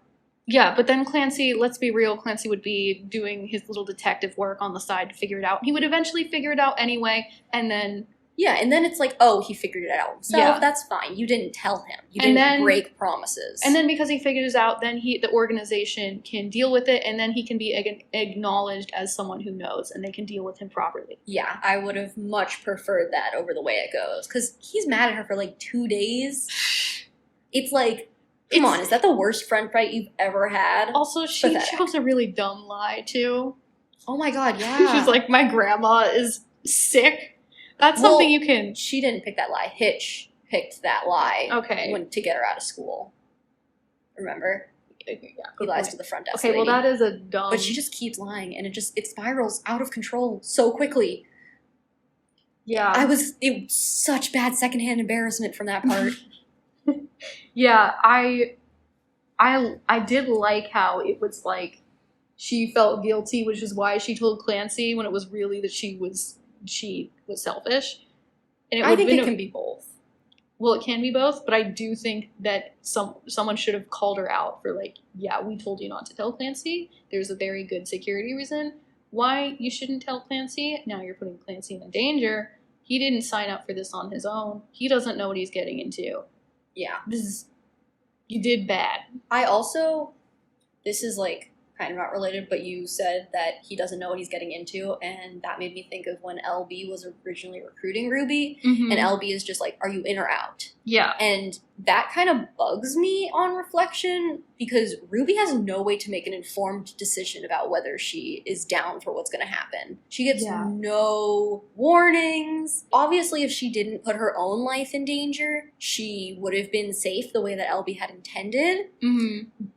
Yeah, but then Clancy, let's be real, Clancy would be doing his little detective work on the side to figure it out. He would eventually figure it out anyway, and then... Yeah, and then it's like, oh, he figured it out himself. Yeah. That's fine. You didn't tell him. You didn't break promises. And then because he figures it out, then the organization can deal with it, and then he can be acknowledged as someone who knows, and they can deal with him properly. Yeah, I would have much preferred that over the way it goes. Because he's mad at her for like 2 days. It's like... Come on, is that the worst friend fight you've ever had? Also, she chose a really dumb lie, too. Oh my god, yeah. She's like, my grandma is sick. That's something you can... She didn't pick that lie. Hitch picked that lie to get her out of school. Remember? Yeah, he lies to the front desk lady. Well, that is a dumb... But she just keeps lying, and it spirals out of control so quickly. Yeah. It was such bad secondhand embarrassment from that part. Yeah, I did like how it was like she felt guilty, which is why she told Clancy when it was really that she was selfish. And I think it can be both. Well, it can be both, but I do think that someone should have called her out for like, yeah, we told you not to tell Clancy. There's a very good security reason why you shouldn't tell Clancy. Now you're putting Clancy in danger. He didn't sign up for this on his own. He doesn't know what he's getting into. Yeah. You did bad. This is like kind of not related, but you said that he doesn't know what he's getting into, and that made me think of when LB was originally recruiting Ruby, and LB is just like, are you in or out? Yeah. And that kind of bugs me on reflection, because Ruby has no way to make an informed decision about whether she is down for what's going to happen. She gets no warnings. Obviously, if she didn't put her own life in danger, she would have been safe the way that LB had intended.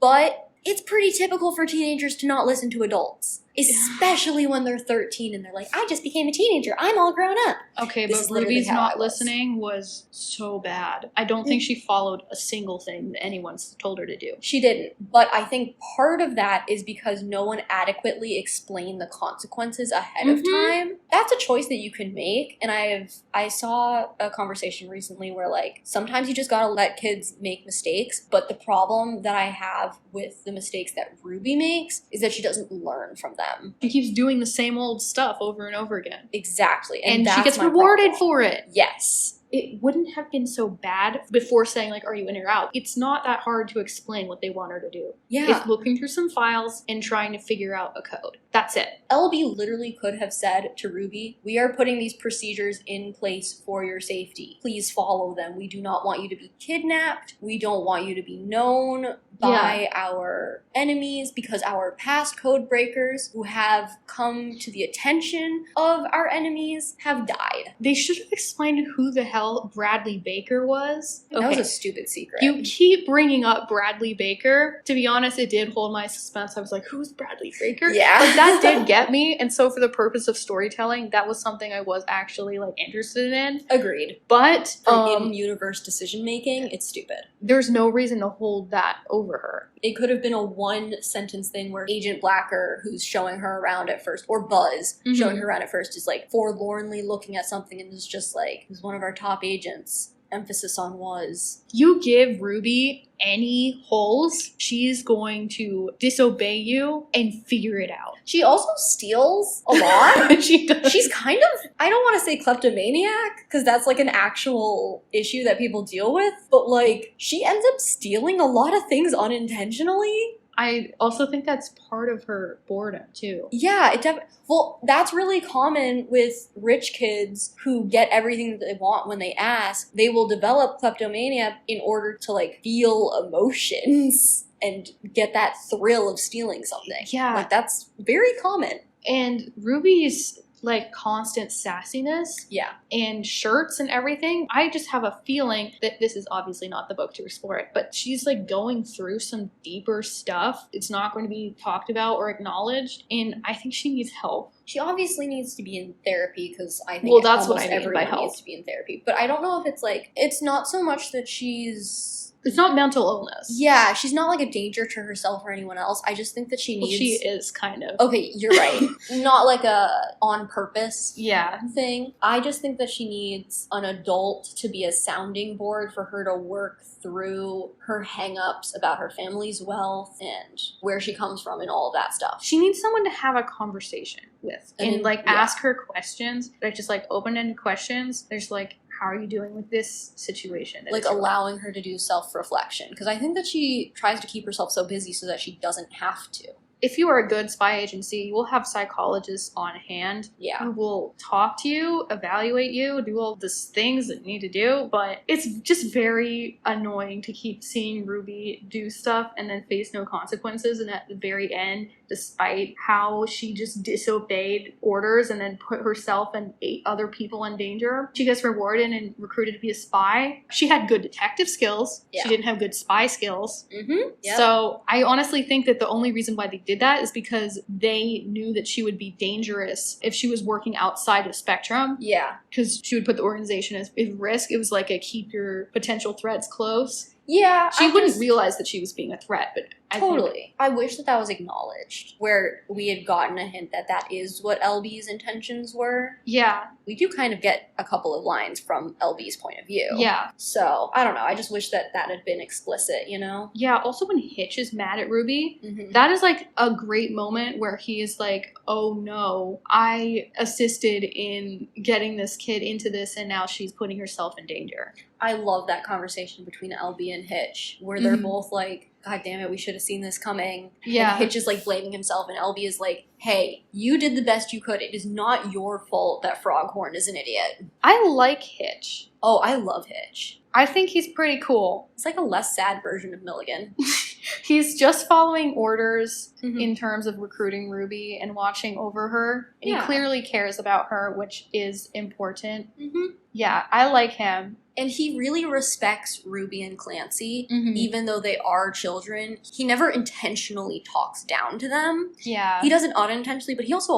But it's pretty typical for teenagers to not listen to adults, especially when they're 13 and they're like, I just became a teenager. I'm all grown up. Okay, but Ruby's not listening was so bad. I don't think she followed a single thing that anyone's told her to do. She didn't. But I think part of that is because no one adequately explained the consequences ahead of time. That's a choice that you can make. And I saw a conversation recently where like, sometimes you just gotta let kids make mistakes. But the problem that I have with the mistakes that Ruby makes is that she doesn't learn from them. She keeps doing the same old stuff over and over again. Exactly. And she gets rewarded for it. Yes. It wouldn't have been so bad before saying, like, are you in or out? It's not that hard to explain what they want her to do. Yeah. It's looking through some files and trying to figure out a code. That's it. LB literally could have said to Ruby, we are putting these procedures in place for your safety. Please follow them. We do not want you to be kidnapped. We don't want you to be known by our enemies, because our past code breakers who have come to the attention of our enemies have died. They should have explained who the hell Bradley Baker was. That was a stupid secret. You keep bringing up Bradley Baker. To be honest, it did hold my suspense. I was like, who's Bradley Baker? Yeah. But that did get me. And so for the purpose of storytelling, that was something I was actually like interested in. Agreed. But for in-universe decision making, it's stupid. There's no reason to hold that over her. It could have been a one-sentence thing where Agent Blacker, who's showing her around at first, or Buzz showing her around at first, is like forlornly looking at something and is just like, who's one of our top agents. emphasis on was, you give Ruby any holes, she's going to disobey you and figure it out. she also steals a lot. She does. She's kind of, I don't want to say kleptomaniac, because that's like an actual issue that people deal with, but like, she ends up stealing a lot of things unintentionally. I also think that's part of her boredom, too. Yeah, well, that's really common with rich kids who get everything that they want when they ask. They will develop kleptomania in order to, like, feel emotions and get that thrill of stealing something. Yeah. Like, that's very common. And Ruby's, like, constant sassiness Yeah. and shirts and everything, I just have a feeling that this is obviously not the book to explore it, but she's, like, going through some deeper stuff. It's not going to be talked about or acknowledged, and I think she needs help. She obviously needs to be in therapy, because I think Well, that's what almost I mean by everyone help. needs to be in therapy. But I don't know if it's, like, it's not so much that she's... It's not mental illness. Yeah, she's not, like, a danger to herself or anyone else. I just think that she Well, needs... she is, kind of. Okay, you're right. Not like a on purpose Yeah. thing. I just think that she needs an adult to be a sounding board for her to work through her hang-ups about her family's wealth and where she comes from and all of that stuff. She needs someone to have a conversation with and like, yeah. ask her questions. Like, just, like, open-ended questions. There's, like, how are you doing with this situation? Like, allowing her to do self-reflection. Because I think that she tries to keep herself so busy so that she doesn't have to. If you are a good spy agency, you will have psychologists on hand Yeah. who will talk to you, evaluate you, do all these things that you need to do. But it's just very annoying to keep seeing Ruby do stuff and then face no consequences. And at the very end, despite how she just disobeyed orders and then put herself and 8 other people in danger, she gets rewarded and recruited to be a spy. She had good detective skills. Yeah. She didn't have good spy skills. Mm-hmm. Yep. So I honestly think that the only reason why they did that is because they knew that she would be dangerous if she was working outside of Spectrum, Yeah. because she would put the organization at risk. It was like a keep your potential threats close. Yeah. She wouldn't realize that she was being a threat, but I Totally. I wish that was acknowledged, where we had gotten a hint that that is what LB's intentions were. Yeah. We do kind of get a couple of lines from LB's point of view. Yeah. So, I don't know. I just wish that that had been explicit, you know? Yeah. Also, when Hitch is mad at Ruby, Mm-hmm. that is like a great moment where he is like, oh no, I assisted in getting this kid into this and now she's putting herself in danger. I love that conversation between LB and Hitch, where they're Mhm. both like, God damn it, we should have seen this coming. Yeah. And Hitch is like blaming himself, and LB is like, hey, you did the best you could. It is not your fault that Froghorn is an idiot. I like Hitch. Oh, I love Hitch. I think he's pretty cool. It's like a less sad version of Milligan. He's just following orders Mhm. in terms of recruiting Ruby and watching over her. And Yeah. he clearly cares about her, which is important. Mm-hmm. Yeah, I like him. And he really respects Ruby and Clancy, Mhm. even though they are children. He never intentionally talks down to them. Yeah. He does it unintentionally, but he also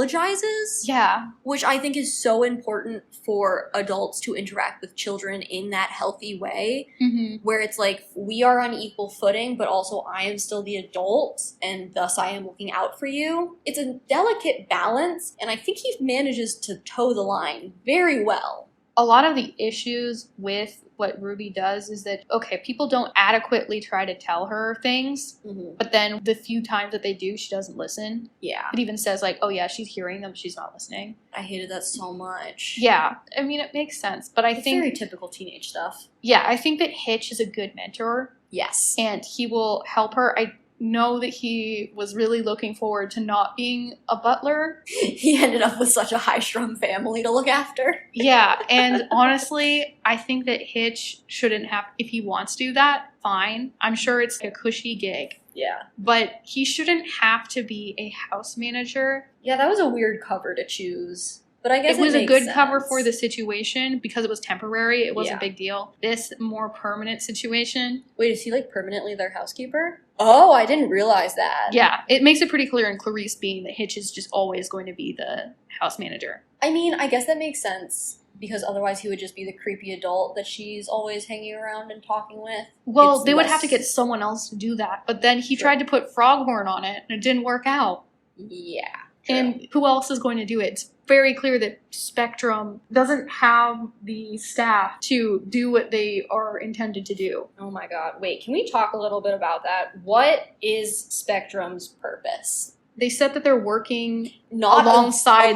apologizes. Yeah. Which I think is so important for adults to interact with children in that healthy way, Mm-hmm. where it's like, we are on equal footing, but also I am still the adult, and thus I am looking out for you. It's a delicate balance, and I think he manages to toe the line very well. A lot of the issues with what Ruby does is that, okay, people don't adequately try to tell her things, Mm-hmm. but then the few times that they do, she doesn't listen. Yeah. It even says like, oh yeah, she's hearing them, she's not listening. I hated that so much. Yeah, I mean, it makes sense, but I It's think, very typical teenage stuff. yeah, I think that Hitch is a good mentor Yes. and he will help her. I know that he was really looking forward to not being a butler. He ended up with such a high-strung family to look after. Yeah, and honestly, I think that Hitch shouldn't have, if he wants to do that, fine. I'm sure it's a cushy gig, Yeah. but he shouldn't have to be a house manager. Yeah, that was a weird cover to choose. But I guess It was a makes good sense. cover for the situation because it was temporary. It wasn't Yeah. a big deal. This more permanent situation, Wait, is he like permanently their housekeeper? Oh, I didn't realize that. yeah, it makes it pretty clear in Clarice being that Hitch is just always going to be the house manager. I mean, I guess that makes sense, because otherwise he would just be the creepy adult that she's always hanging around and talking with. Well, It's they would less- have to get someone else to do that, but then he True. tried to put Froghorn on it and it didn't work out. Yeah. And who else is going to do it? It's very clear that Spectrum doesn't have the staff to do what they are intended to do. Oh my god. Wait, can we talk a little bit about that? What is Spectrum's purpose? They said that they're working Not alongside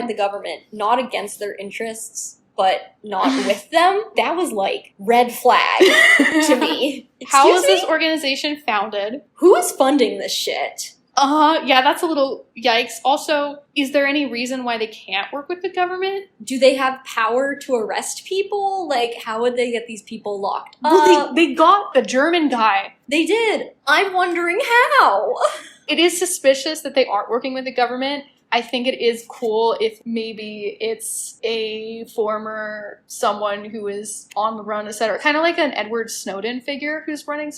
the government, not against their interests, but not with them. That was like red flag to me. How is this organization founded? Who is funding this shit? Yeah, that's a little yikes. Also, is there any reason why they can't work with the government? Do they have power to arrest people? Like, how would they get these people locked up? Well, they got the German guy. They did. I'm wondering how. It is suspicious that they aren't working with the government. I think it is cool if maybe it's a former someone who is on the run, etc. Kind of like an Edward Snowden figure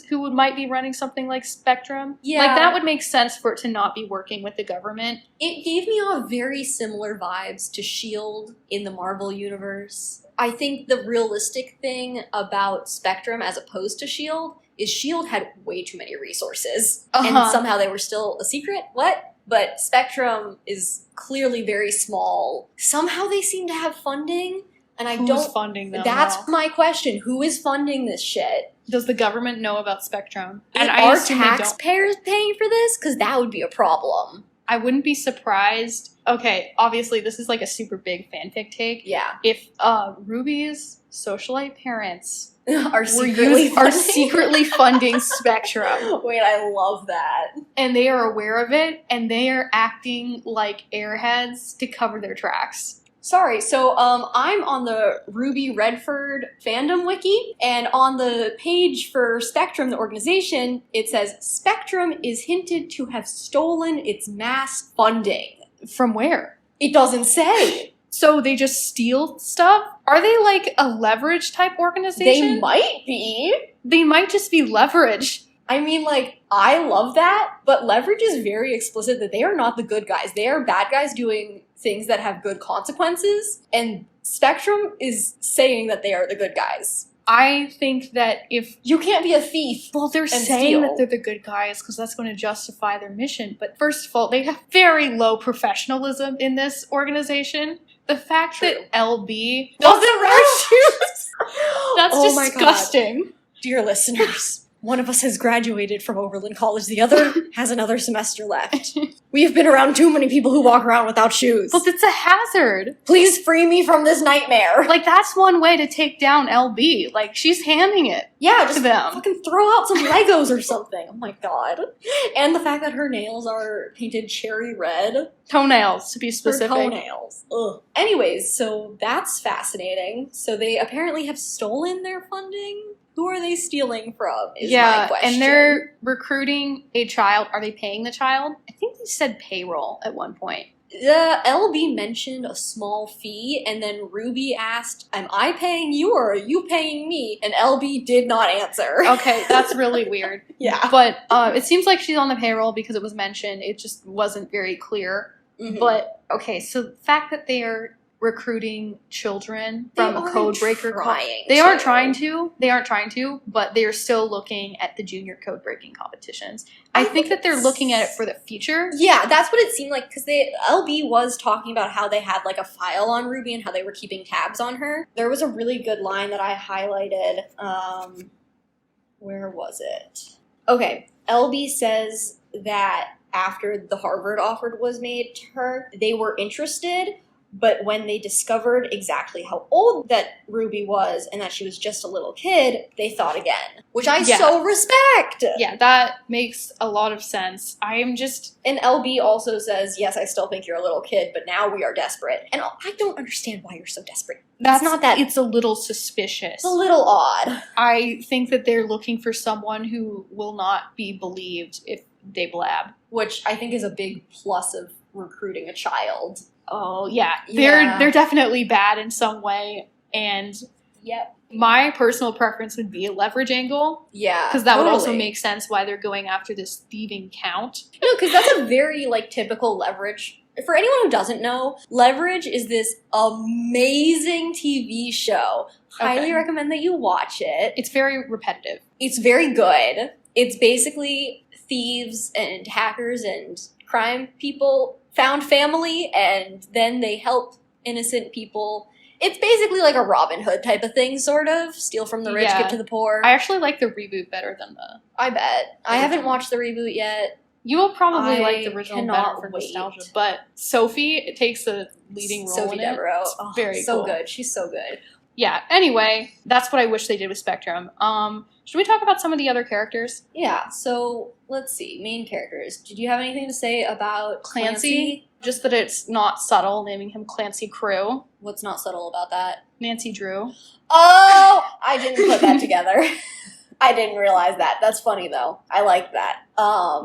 who might be running something like Spectrum. Yeah. Like that would make sense for it to not be working with the government. It gave me a very similar vibes to S.H.I.E.L.D. in the Marvel universe. I think the realistic thing about Spectrum as opposed to S.H.I.E.L.D. is S.H.I.E.L.D. had way too many resources. And somehow they were still a secret? What? But Spectrum is clearly very small. Somehow they seem to have funding, and Who's funding them? That's my question. Who is funding this shit? Does the government know about Spectrum? And are taxpayers paying for this? Because that would be a problem. I wouldn't be surprised. Okay, obviously this is like a super big fanfic take. Yeah. If Ruby's socialite parents are secretly funding Spectrum. Wait, I love that. And they are aware of it, and they are acting like airheads to cover their tracks. Sorry, so I'm on the Ruby Redfort fandom wiki, and on the page for Spectrum, the organization, it says, Spectrum is hinted to have stolen its mass funding. From where? It doesn't say. So they just steal stuff? Are they like a leverage type organization? They might be. They might just be leverage. I mean, like, I love that, but leverage is very explicit that they are not the good guys. They are bad guys doing things that have good consequences, and Spectrum is saying that they are the good guys. I think that if... You can't be a thief. Well, they're saying that they're the good guys because that's going to justify their mission. But first of all, they have very low professionalism in this organization. The fact that LB doesn't wear shoes, that's disgusting. Dear listeners, one of us has graduated from Oberlin College, the other has another semester left. We have been around too many people who walk around without shoes. But it's a hazard. Please free me from this nightmare. Like, that's one way to take down LB. Like, she's handing it just to them. Fucking throw out some Legos or something. Oh my god. And the fact that her nails are painted cherry red. Toenails, to be specific. Her toenails. Ugh. Anyways, so that's fascinating. So they apparently have stolen their funding? Who are they stealing from is my question. And they're recruiting a child. Are they paying the child? I think they said payroll at one point. LB mentioned a small fee, and then Ruby asked, am I paying you or are you paying me? And LB did not answer. Okay, that's really weird. Yeah. But it seems like she's on the payroll because it was mentioned. It just wasn't very clear. Mm-hmm. But, okay, so the fact that they are recruiting children from a codebreaker. They aren't trying to, but they are still looking at the junior code breaking competitions. I think that they're looking at it for the future. Yeah, that's what it seemed like, because LB was talking about how they had like a file on Ruby and how they were keeping tabs on her. There was a really good line that I highlighted. Where was it? Okay, LB says that after the Harvard offer was made to her, they were interested, but when they discovered exactly how old that Ruby was and that she was just a little kid, they thought again. Which I so respect! Yeah, that makes a lot of sense. And LB also says, yes, I still think you're a little kid, but now we are desperate. And I don't understand why you're so desperate. It's a little suspicious. It's a little odd. I think that they're looking for someone who will not be believed if they blab. Which I think is a big plus of recruiting a child. Oh, yeah. They're definitely bad in some way, and my personal preference would be a leverage angle. Yeah, because that would also make sense why they're going after this thieving count. No, because that's a very, typical leverage. For anyone who doesn't know, Leverage is this amazing TV show. Highly recommend that you watch it. It's very repetitive. It's very good. It's basically thieves and hackers and crime people found family, and then they help innocent people. It's basically like a Robin Hood type of thing, sort of. Steal from the rich, Yeah. give to the poor. I actually like the reboot better than the... I bet. I haven't watched the reboot yet. You will probably I like the original better cannot for wait. nostalgia, but Sophie takes a leading role Sophie in Devereaux. it. It's Oh, very so cool. good. She's so good. Yeah, anyway, that's what I wish they did with Spectrum. Should we talk about some of the other characters? Yeah, so let's see. Main characters. Did you have anything to say about Clancy? Just that it's not subtle, naming him Clancy Crew. What's not subtle about that? Nancy Drew. Oh, I didn't put that together. I didn't realize that. That's funny though. I like that.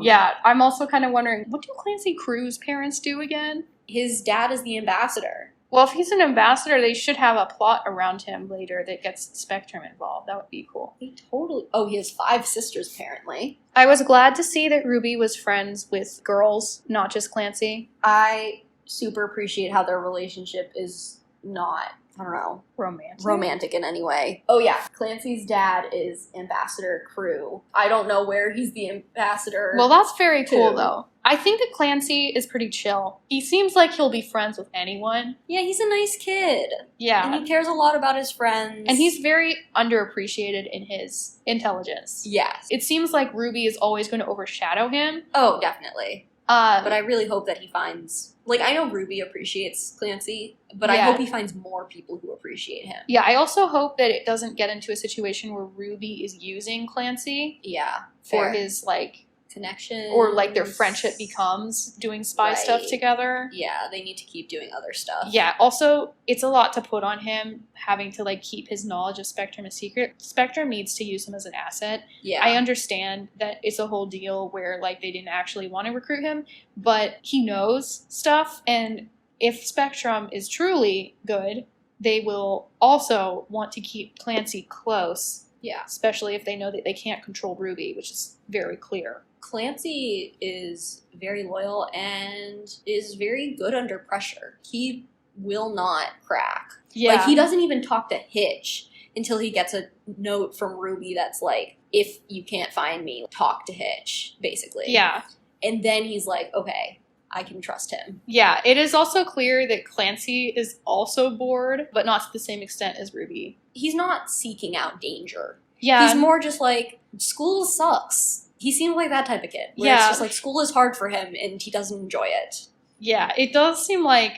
Yeah, I'm also kind of wondering, what do Clancy Crew's parents do again? His dad is the ambassador. Well, if he's an ambassador, they should have a plot around him later that gets Spectrum involved. That would be cool. He totally. Oh, he has 5 sisters apparently. I was glad to see that Ruby was friends with girls, not just Clancy. I super appreciate how their relationship is not, I don't know, romantic in any way. Oh yeah, Clancy's dad is Ambassador Crew. I don't know where he's the ambassador. Well, that's very cool, to. though. I think that Clancy is pretty chill. He seems like he'll be friends with anyone. Yeah, he's a nice kid. Yeah. And he cares a lot about his friends. And he's very underappreciated in his intelligence. Yes. It seems like Ruby is always going to overshadow him. Oh, definitely. But But I really hope that he finds, like, I know Ruby appreciates Clancy, but I Yeah. hope he finds more people who appreciate him. yeah, I also hope that it doesn't get into a situation where Ruby is using Clancy Yeah. for fair. his, like, Connection. or, like, their friendship becomes doing spy stuff Right. together. Yeah, they need to keep doing other stuff. Yeah, also, it's a lot to put on him, having to, like, keep his knowledge of Spectrum a secret. Spectrum needs to use him as an asset. Yeah. I understand that it's a whole deal where, like, they didn't actually want to recruit him, but he knows stuff, and if Spectrum is truly good, they will also want to keep Clancy close, Yeah. especially if they know that they can't control Ruby, which is very clear. Clancy is very loyal and is very good under pressure. He will not crack. Yeah. Like, he doesn't even talk to Hitch until he gets a note from Ruby that's like, if you can't find me, talk to Hitch, basically. Yeah. And then he's like, okay, I can trust him. Yeah, it is also clear that Clancy is also bored, but not to the same extent as Ruby. He's not seeking out danger. Yeah. He's more just like, school sucks. He seems like that type of kid. Where Yeah. It's just like, school is hard for him and he doesn't enjoy it. Yeah, it does seem like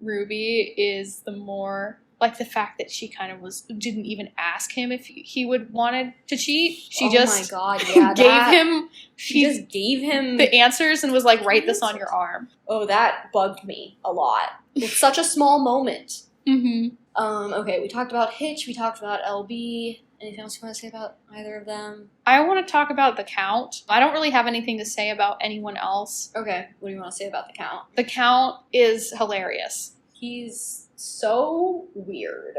Ruby is the more, like, the fact that she kind of didn't even ask him if he would wanted to cheat. She just Oh my god, yeah. She just gave him the answers and was like, write this on your arm. Oh, that bugged me a lot. It's such a small moment. Mm-hmm. Okay, we talked about Hitch, we talked about LB. Anything else you want to say about either of them? I want to talk about the Count. I don't really have anything to say about anyone else. Okay, what do you want to say about the Count? The Count is hilarious. He's so weird.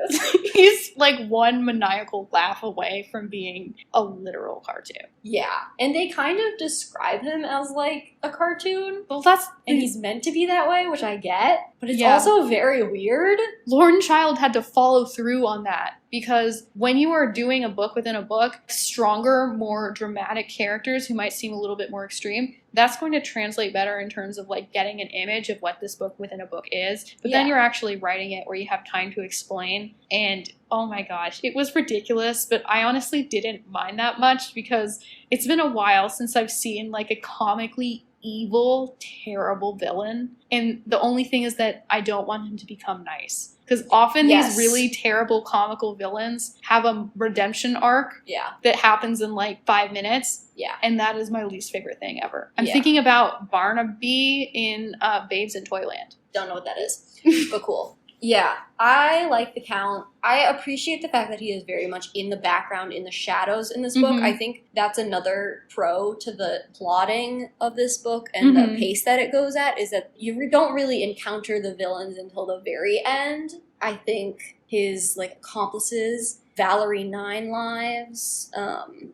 He's like one maniacal laugh away from being a literal cartoon. Yeah, and they kind of describe him as like a cartoon. Well, that's... And he's meant to be that way, which I get, but it's Yeah. also very weird. Lauren Child had to follow through on that because when you are doing a book within a book, stronger, more dramatic characters who might seem a little bit more extreme, that's going to translate better in terms of like getting an image of what this book within a book is. But then Yeah. you're actually writing it where you have time to explain. And oh my gosh, it was ridiculous, but I honestly didn't mind that much because it's been a while since I've seen like a comically evil, terrible villain. And the only thing is that I don't want him to become nice. Because often Yes. these really terrible comical villains have a redemption arc Yeah, that happens in like 5 minutes. yeah. And that is my least favorite thing ever. I'm Yeah. thinking about Barnaby in Babes in Toyland. Don't know what that is, but cool. Yeah, I like the Count. I appreciate the fact that he is very much in the background, in the shadows in this book. Mhm. I think that's another pro to the plotting of this book and the Mhm. pace that it goes at, is that you don't really encounter the villains until the very end. I think his like accomplices, Valerie 9 Lives,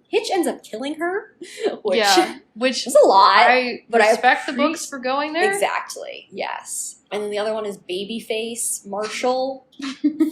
Hitch ends up killing her, which which is a lot. I but I respect the books for going there. Exactly, yes. And then the other one is Babyface Marshall.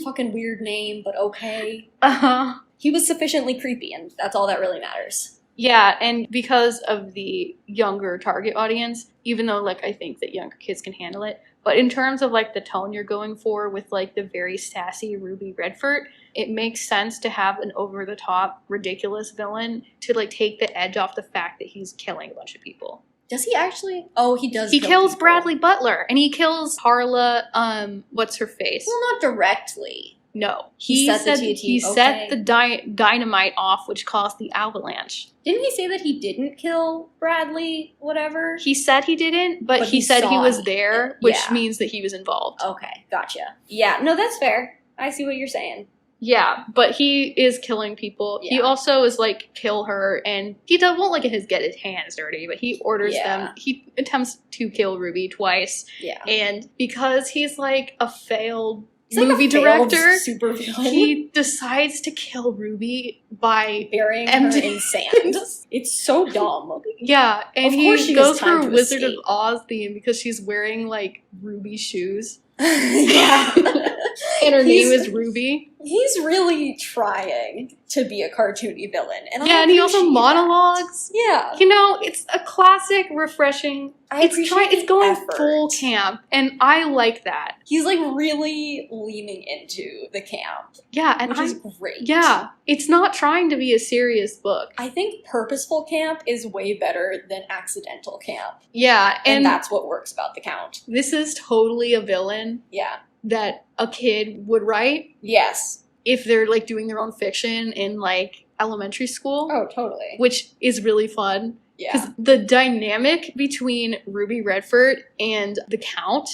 Fucking weird name, but okay. Uh-huh. He was sufficiently creepy, and that's all that really matters. Yeah, and because of the younger target audience, even though, like, I think that younger kids can handle it, but in terms of, like, the tone you're going for with, like, the very sassy Ruby Redfort, it makes sense to have an over-the-top, ridiculous villain to, like, take the edge off the fact that he's killing a bunch of people. Does he actually? Oh, he does. He kill kills people. Bradley Butler, and he kills Harla, what's her face? Well, not directly. No. He set the TNT, He set the dynamite off, which caused the avalanche. Didn't he say that he didn't kill Bradley, whatever? He said he didn't, but he said he was there, which means that he was involved. Okay, gotcha. Yeah, no, that's fair. I see what you're saying. Yeah, but he is killing people. Yeah. He also is like, kill her, and he won't like get his hands dirty, but he orders them. He attempts to kill Ruby twice. Yeah. And because he's like a failed He's movie like a failed director, supervillain. he decides to kill Ruby by burying her in sand. It's so dumb. Yeah, and Of course he she goes has time for to Wizard escape. of Oz theme because she's wearing like Ruby shoes. Yeah. And her name is Ruby. He's really trying to be a cartoony villain. And and he also monologues. Yeah. You know, it's a classic, refreshing. It's going effort. full camp, and I like that. He's like really leaning into the camp. Yeah, and which is great. Yeah, it's not trying to be a serious book. I think purposeful camp is way better than accidental camp. Yeah, and that's what works about the Count. This is totally a villain. Yeah. That a kid would write. Yes. If they're like doing their own fiction in like elementary school. Oh, totally. Which is really fun. Yeah. Because the dynamic between Ruby Redfort and the Count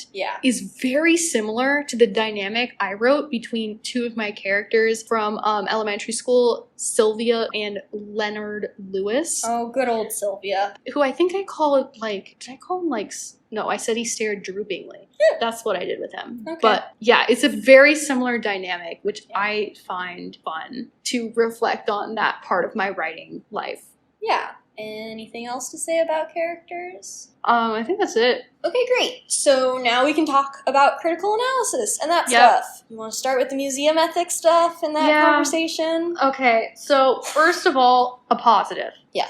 is very similar to the dynamic I wrote between two of my characters from elementary school, Sylvia and Leonard Lewis. Oh, good old Sylvia. Who I think I call it like, did I call him like, no, I said he stared droopingly. That's what I did with him. Okay. But yeah, it's a very similar dynamic, which I find fun to reflect on that part of my writing life. Yeah. Anything else to say about characters? I think that's it. Okay, great. So now we can talk about critical analysis and that stuff. You want to start with the museum ethics stuff and that conversation? Okay, so first of all, a positive. Yes.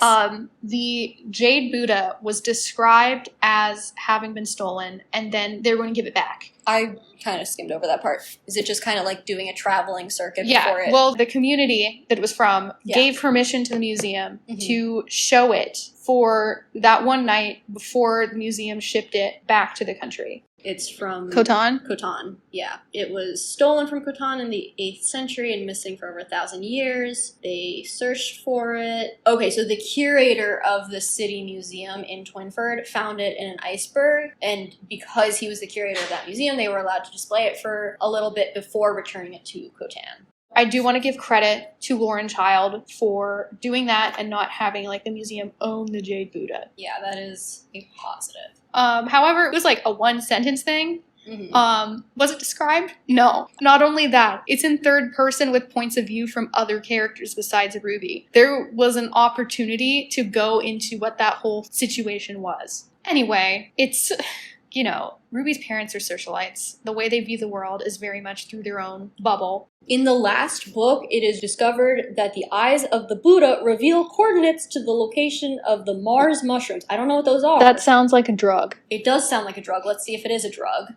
The Jade Buddha was described as having been stolen, and then they were going to give it back. I kind of skimmed over that part. Is it just kind of like doing a traveling circuit Yeah, before it? well, the community that it was from gave permission to the museum to show it for that one night before the museum shipped it back to the country. It's from Khotan? Khotan, yeah. It was stolen from Khotan in the 8th century and missing for over 1,000 years. They searched for it. Okay, so the curator of the city museum in Twinford found it in an iceberg, and because he was the curator of that museum, they were allowed to display it for a little bit before returning it to Khotan. I do want to give credit to Lauren Child for doing that and not having like the museum own the Jade Buddha. Yeah, that is a positive. However, it was like a one-sentence thing. Was it described? No. Not only that, it's in third person with points of view from other characters besides Ruby. There was an opportunity to go into what that whole situation was. Anyway, it's... You know, Ruby's parents are socialites. The way they view the world is very much through their own bubble. In the last book, it is discovered that the eyes of the Buddha reveal coordinates to the location of the Mars mushrooms. I don't know what those are. That sounds like a drug. It does sound like a drug. Let's see if it is a drug.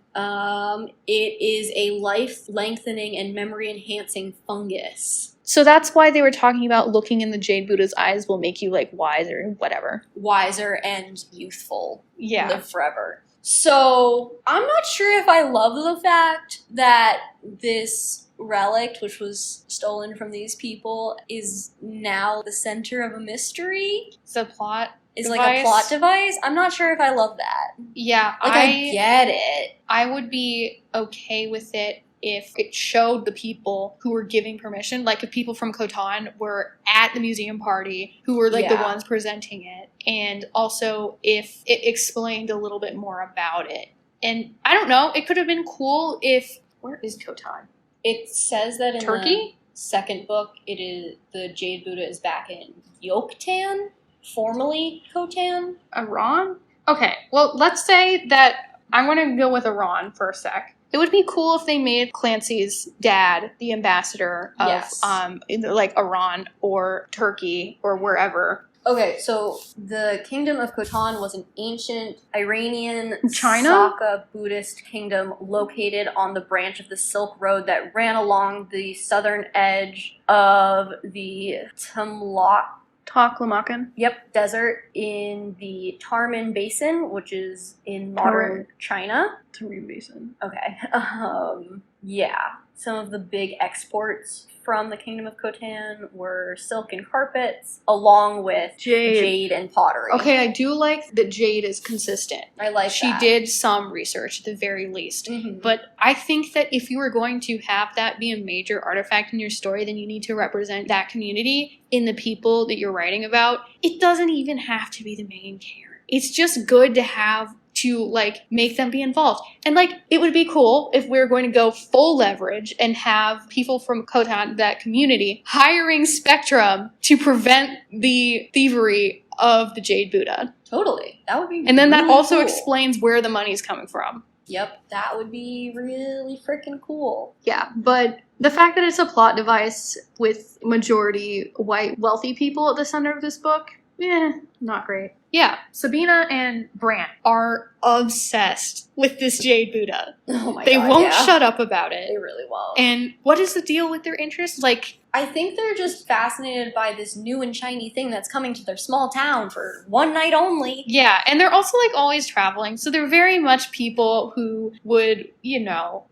It is a life-lengthening and memory-enhancing fungus. So that's why they were talking about looking in the Jade Buddha's eyes will make you, like, wiser, whatever. Wiser and youthful. Yeah. Live forever. So, I'm not sure if I love the fact that this relic, which was stolen from these people, is now the center of a mystery. It's a plot Is device. like a plot device. I'm not sure if I love that. Yeah. Like, I get it. I would be okay with it if it showed the people who were giving permission, like if people from Khotan were at the museum party, who were like the ones presenting it, and also if it explained a little bit more about it. And I don't know, it could have been cool if... Where is Khotan? It says that in Turkey? the second book, it is the Jade Buddha is back in Khotan, formerly Khotan. Iran? Okay, well, let's say that I'm going to go with Iran for a sec. It would be cool if they made Clancy's dad the ambassador of either like Iran or Turkey or wherever. Okay, so the Kingdom of Khotan was an ancient Iranian China? Saka Buddhist kingdom located on the branch of the Silk Road that ran along the southern edge of the Taklamakan. desert in the Tarman Basin, which is in modern China. Tarim Basin. Okay. Yeah. Some of the big exports from the Kingdom of Khotan were silk and carpets, along with jade and pottery. Okay, I do like that jade is consistent. I like She that. did some research at the very least. Mhm. But I think that if you were going to have that be a major artifact in your story, then you need to represent that community in the people that you're writing about. It doesn't even have to be the main character. It's just good to have to like make them be involved. And like it would be cool if we were going to go full leverage and have people from Khotan, that community, hiring Spectrum to prevent the thievery of the Jade Buddha. Totally. That would be And then that really also cool. explains where the money's coming from. Yep, that would be really freaking cool. Yeah, but the fact that it's a plot device with majority white wealthy people at the center of this book, not great. Yeah, Sabina and Brant are obsessed with this Jade Buddha. Oh my They god. won't yeah. shut up about it. They really won't. And what is the deal with their interest? Like, I think they're just fascinated by this new and shiny thing that's coming to their small town for one night only. yeah, and they're also like always traveling, so they're very much people who would,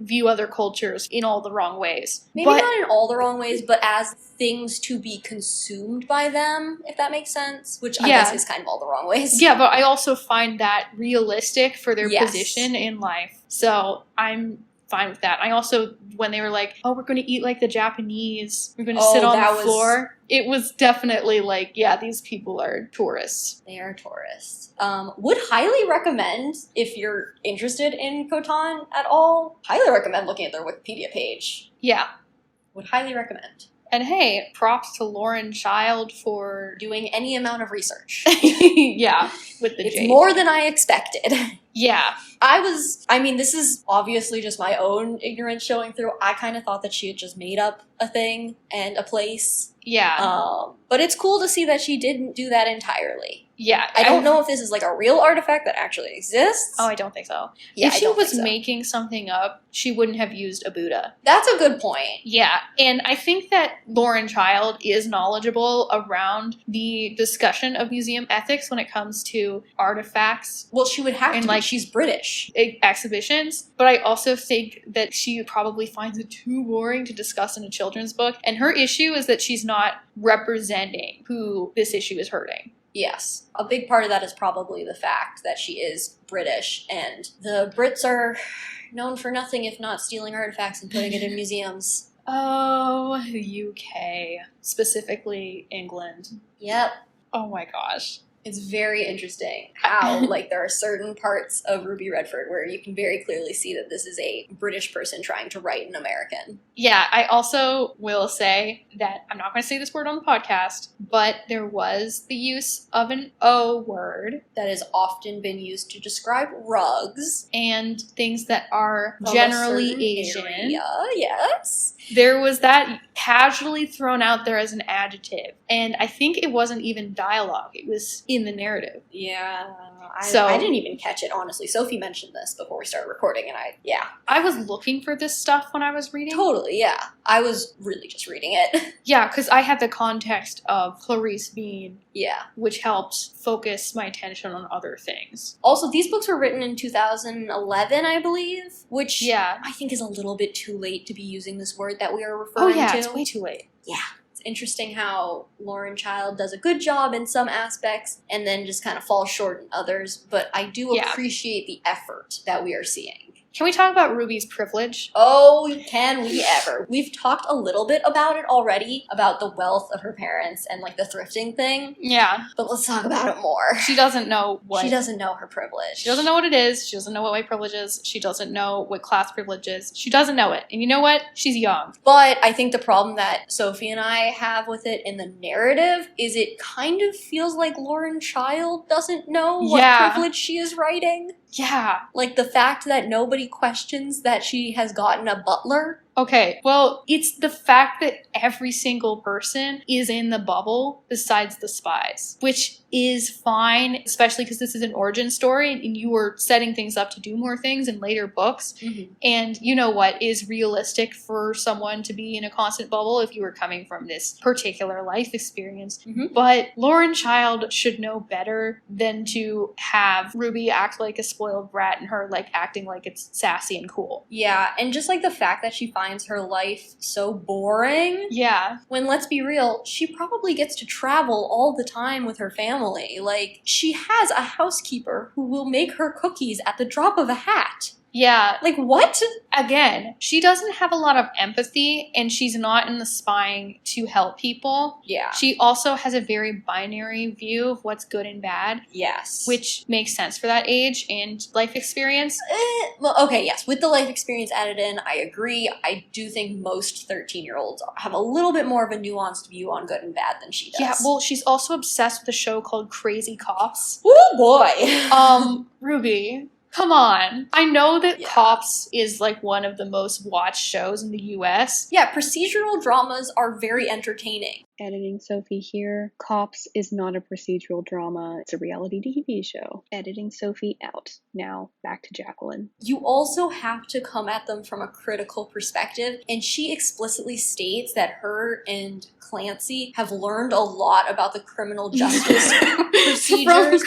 view other cultures in all the wrong ways. Maybe But not in all the wrong ways, but as things to be consumed by them, if that makes sense. Which I Yeah. guess is kind of all the wrong ways. yeah, but I also find that realistic for their Yes. position in life. So I'm fine with that. I also, when they were like, oh, we're going to eat like the Japanese, we're going to sit on that the was- floor, it was definitely like, yeah, these people are tourists. They are tourists. Would highly recommend, if you're interested in Khotan at all, highly recommend looking at their Wikipedia page. Yeah. Would highly recommend. And hey, props to Lauren Child for Doing any amount of research. yeah, with the It's Jade. more than I expected. Yeah. This is obviously just my own ignorance showing through. I kind of thought that she had just made up a thing and a place. Yeah. But it's cool to see that she didn't do that entirely. Yeah. I don't know if this is like a real artifact that actually exists. Oh, I don't think so. Yeah, if I she don't was think so. making something up, she wouldn't have used a Buddha. That's a good point. Yeah, and I think that Lauren Child is knowledgeable around the discussion of museum ethics when it comes to artifacts, Well, she would have And, to. like, She's British. exhibitions, but I also think that she probably finds it too boring to discuss in a children's book, and her issue is that she's not representing who this issue is hurting. Yes. A big part of that is probably the fact that she is British, and the Brits are known for nothing if not stealing artifacts and putting it in museums. Oh, the UK, specifically England. Yep. Oh my gosh. It's very interesting how, like, there are certain parts of Ruby Redfort where you can very clearly see that this is a British person trying to write an American. Yeah, I also will say that I'm not going to say this word on the podcast, but there was the use of an O word That has often been used to describe rugs. and things that are from a generally certain Asian. area. Yes. There was that casually thrown out there as an adjective, and I think it wasn't even dialogue, it was in the narrative. Yeah. So- I didn't even catch it, honestly. Sophie mentioned this before we started recording, and I was looking for this stuff when I was reading. Totally, yeah. I was really just reading it. Yeah, because I had the context of Clarice Bean, Yeah. which helped focus my attention on other things. Also, these books were written in 2011, I believe, which Yeah. I think is a little bit too late to be using this word that we are Oh referring yeah, to. it's way too late. It's interesting how Lauren Child does a good job in some aspects and then just kind of falls short in others, but I do Yeah. appreciate the effort that we are seeing. Can we talk about Ruby's privilege? Oh, can we ever? We've talked a little bit about it already, about the wealth of her parents and like the thrifting thing, Yeah. but let's talk about it more. She doesn't know what... She doesn't know her privilege. She doesn't know what it is. She doesn't know what white privilege is. She doesn't know what class privilege is. She doesn't know it. And you know what? She's young. But I think the problem that Sophie and I have with it in the narrative is it kind of feels like Lauren Child doesn't know what Yeah. privilege she is writing. Yeah. Like the fact that nobody questions that she has gotten a butler. Okay, well, it's the fact that every single person is in the bubble besides the spies, which is fine, especially because this is an origin story and you were setting things up to do more things in later books. Mm-hmm. And you know what is realistic for someone to be in a constant bubble if you were coming from this particular life experience. Mm-hmm. But Lauren Child should know better than to have Ruby act like a spoiled brat and her like acting like it's sassy and cool. Yeah, and just like the fact that she finds her life so boring. Yeah. When, let's be real, she probably gets to travel all the time with her family. Like, she has a housekeeper who will make her cookies at the drop of a hat. Yeah. Like, what? Again, she doesn't have a lot of empathy and she's not in the spying to help people. Yeah. She also has a very binary view of what's good and bad. Yes. Which makes sense for that age and life experience. Well, okay, yes. With the life experience added in, I agree. I do think most 13-year-olds have a little bit more of a nuanced view on good and bad than she does. Yeah, well, she's also obsessed with a show called Crazy Cops. Oh, boy. Ruby, come on. I know that Yeah. Cops is like one of the most watched shows in the US. Yeah, procedural dramas are very entertaining. Editing Sophie here. Cops is not a procedural drama. It's a reality TV show. Editing Sophie out. Now, back to Jacqueline. You also have to come at them from a critical perspective, and she explicitly states that her and Clancy have learned a lot about the criminal justice procedures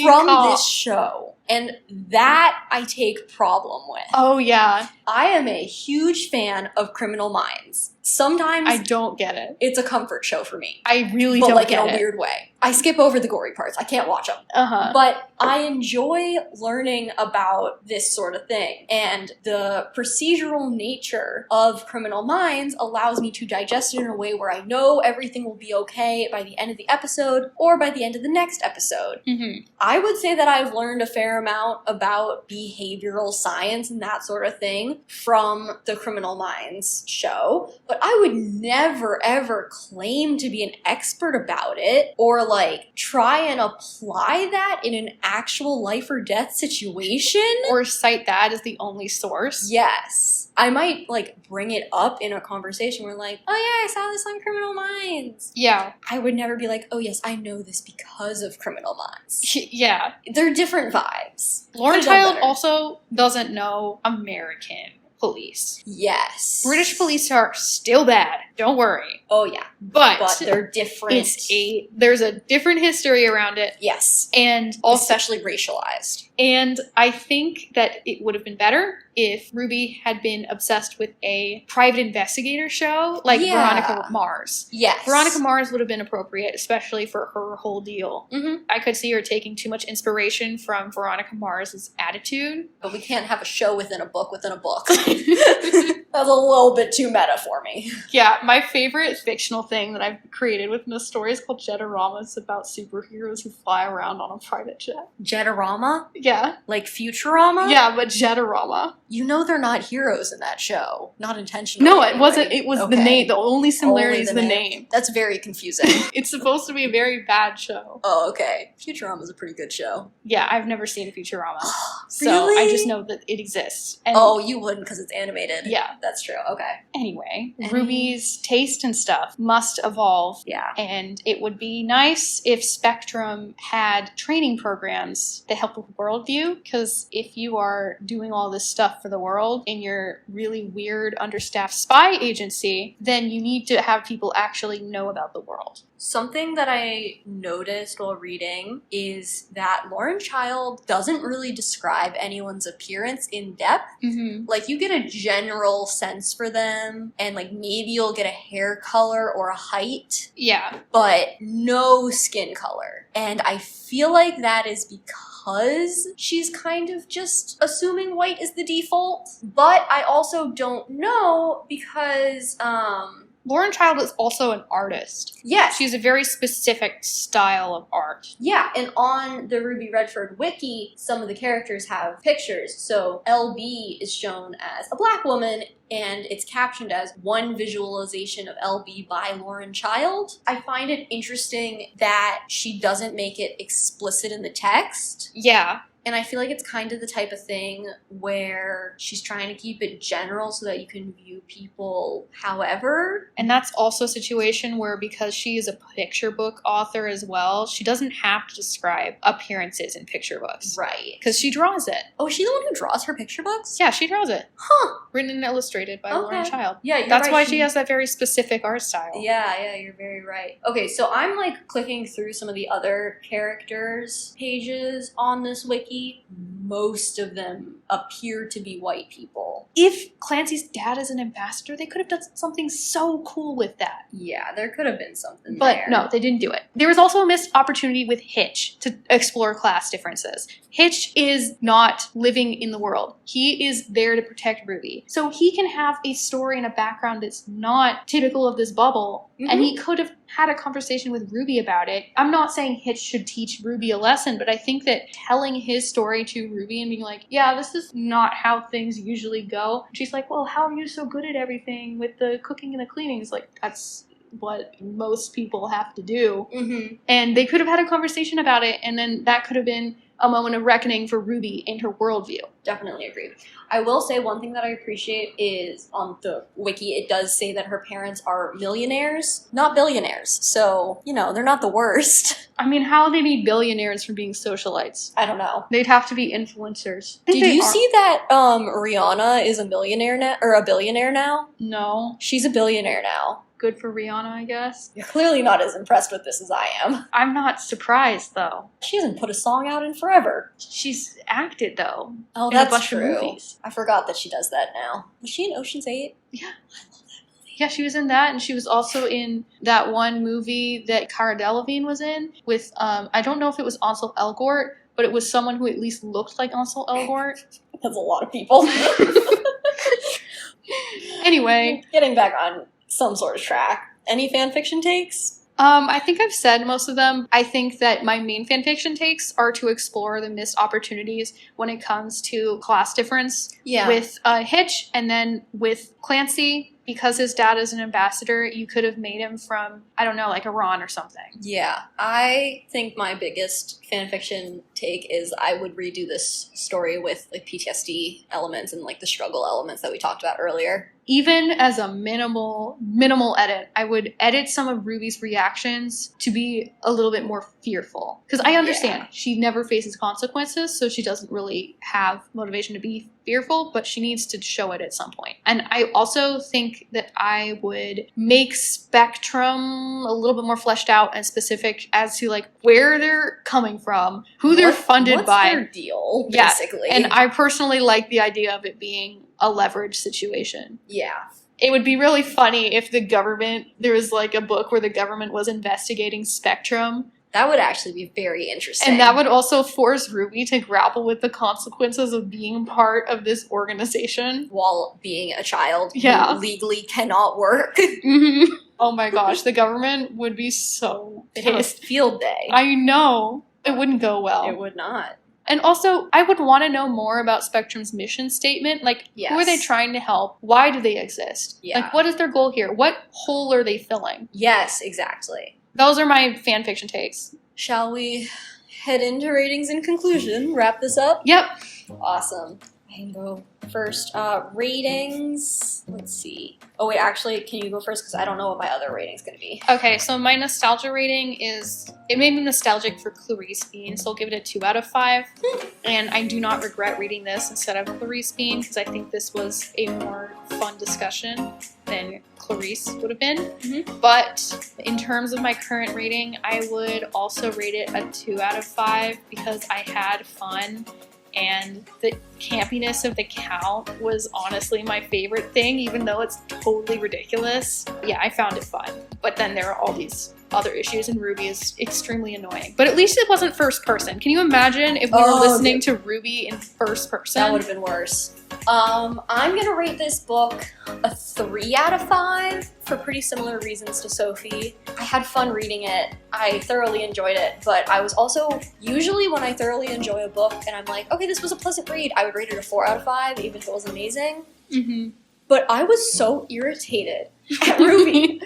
from this show. And that I take problem with. Oh, yeah. I am a huge fan of Criminal Minds. Sometimes I don't get it. it's a comfort show for me. I really But don't like get in a it. weird way. I skip over the gory parts. I can't watch them. Uh-huh. But I enjoy learning about this sort of thing. And the procedural nature of Criminal Minds allows me to digest it in a way where I know everything will be okay by the end of the episode or by the end of the next episode. Mm-hmm. I would say that I've learned a fair amount about behavioral science and that sort of thing from the Criminal Minds show, but I would never ever claim to be an expert about it or like try and apply that in an actual life or death situation. Or cite that as the only source. Yes. I might like bring it up in a conversation where like, oh yeah, I saw this on Criminal Minds. Yeah. I would never be like, oh yes, I know this because of Criminal Minds. Yeah. They're different vibes. Lauren Could've done Child better. also doesn't know American police. Yes. British police are still bad. Don't worry. Oh yeah. But They're different. there's a different history around it. Yes. And also, Especially racialized. and I think that it would have been better if Ruby had been obsessed with a private investigator show like Yeah. Veronica Mars. Yes. Veronica Mars would have been appropriate, especially for her whole deal. Mm-hmm. I could see her taking too much inspiration from Veronica Mars's attitude. But we can't have a show within a book within a book. That's a little bit too meta for me. Yeah, my favorite fictional thing that I've created within a story is called Jetarama. It's about superheroes who fly around on a private jet. Jetarama? Yeah. Like Futurama? Yeah, but Jetarama. You know they're not heroes in that show. Not intentionally. No, it anyway. wasn't. It was the Okay. name. The only similarity is Only the name. That's very confusing. It's supposed to be a very bad show. Oh, okay. Futurama's a pretty good show. Yeah, I've never seen a Futurama. So Really? I just know that it exists. And Oh, you wouldn't because it's animated. yeah. That's true. Okay. Anyway, Ruby's taste and stuff must evolve. Yeah. And it would be nice if Spectrum had training programs that help with worldview, because if you are doing all this stuff for the world in your really weird, understaffed spy agency, then you need to have people actually know about the world. Something that I noticed while reading is that Lauren Child doesn't really describe anyone's appearance in depth. Mm-hmm. Like, you get a general sense for them, and like maybe you'll get a hair color or a height, Yeah. but no skin color. And I feel like that is because she's kind of just assuming white is the default. But I also don't know because, Lauren Child is also an artist. yes. She has a very specific style of art. Yeah, and on the Ruby Redfort wiki, some of the characters have pictures. So LB is shown as a black woman, and it's captioned as one visualization of LB by Lauren Child. I find it interesting that she doesn't make it explicit in the text. Yeah. And I feel like it's kind of the type of thing where she's trying to keep it general so that you can view people however. And that's also a situation where, because she is a picture book author as well, she doesn't have to describe appearances in picture books. Right. Because she draws it. Oh, is she the one who draws her picture books? Yeah, she draws it. Huh. Written and illustrated by Lauren Child. Yeah, you're That's right. why she has that very specific art style. Yeah, you're very right. Okay, so I'm like clicking through some of the other characters' pages on this wiki. Most of them appear to be white people. If Clancy's dad is an ambassador, they could have done something so cool with that. Yeah, there could have been something But there. no, they didn't do it. There was also a missed opportunity with Hitch to explore class differences. Hitch is not living in the world. He is there to protect Ruby. So he can have a story and a background that's not typical of this bubble, and he could have had a conversation with Ruby about it. I'm not saying Hitch should teach Ruby a lesson, but I think that telling his story to Ruby and being like, yeah, this is not how things usually go. She's like, well, how are you so good at everything with the cooking and the cleaning? It's like, that's what most people have to do. And they could have had a conversation about it, and then that could have been a moment of reckoning for Ruby and her worldview. Definitely agree. I will say one thing that I appreciate is on the wiki, it does say that her parents are millionaires, not billionaires. So, you know, they're not the worst. I mean, how they need billionaires from being socialites? I don't know. They'd have to be influencers. Did you see that Rihanna is a millionaire now, or a billionaire now? No. She's a billionaire now. Good for Rihanna, I guess. You're clearly not as impressed with this as I am. I'm not surprised, though. She hasn't put a song out in forever. She's acted, though. Oh, in that's a bunch true. of movies. I forgot that she does that now. Was she in Ocean's 8? Yeah. I love that movie. Yeah, she was in that, and she was also in that one movie that Cara Delevingne was in with, I don't know if it was Ansel Elgort, but it was someone who at least looked like Ansel Elgort. That's a lot of people. Anyway. Getting back on some sort of track. Any fanfiction takes? I think I've said most of them. I think that my main fanfiction takes are to explore the missed opportunities when it comes to class difference with Hitch, and then with Clancy. Because his dad is an ambassador, you could have made him from, I don't know, like Iran or something. Yeah, I think my biggest fanfiction take is I would redo this story with like PTSD elements and like the struggle elements that we talked about earlier. Even as a minimal edit, I would edit some of Ruby's reactions to be a little bit more fearful. Because I understand she never faces consequences, so she doesn't really have motivation to be fearful, but she needs to show it at some point. And I also think that I would make Spectrum a little bit more fleshed out and specific as to like where they're coming from, who they're funded by. What's their deal, basically. And I personally like the idea of it being a leverage situation. Yeah. It would be really funny if there was like a book where the government was investigating Spectrum. That would actually be very interesting. And that would also force Ruby to grapple with the consequences of being part of this organization. While being a child who legally cannot work. Oh my gosh, the government would be so pissed. Field day. I know. It wouldn't go well. It would not. And also, I would want to know more about Spectrum's mission statement. Like, who are they trying to help? Why do they exist? Yeah. Like, what is their goal here? What hole are they filling? Yes, exactly. Those are my fanfiction takes. Shall we head into ratings and conclusion? Wrap this up? Yep. Awesome. I can go first. Ratings. Let's see. Oh, wait, actually, can you go first? Because I don't know what my other rating's going to be. Okay, so my nostalgia rating is, it made me nostalgic for Clarice Bean, so I'll give it a 2 out of 5. And I do not regret reading this instead of Clarice Bean, because I think this was a more fun discussion than Clarice would have been. But in terms of my current rating, I would also rate it a 2 out of 5 because I had fun. And the campiness of the count was honestly my favorite thing, even though it's totally ridiculous. Yeah, I found it fun. But then there are all these other issues, and Ruby is extremely annoying. But at least it wasn't first person. Can you imagine if we were listening to Ruby in first person? That would have been worse. I'm gonna rate this book a 3 out of 5 for pretty similar reasons to Sophie. I had fun reading it. I thoroughly enjoyed it, but I was also, usually when I thoroughly enjoy a book and I'm like, okay, this was a pleasant read, I would rate it a 4 out of 5, even if it was amazing. But I was so irritated at Ruby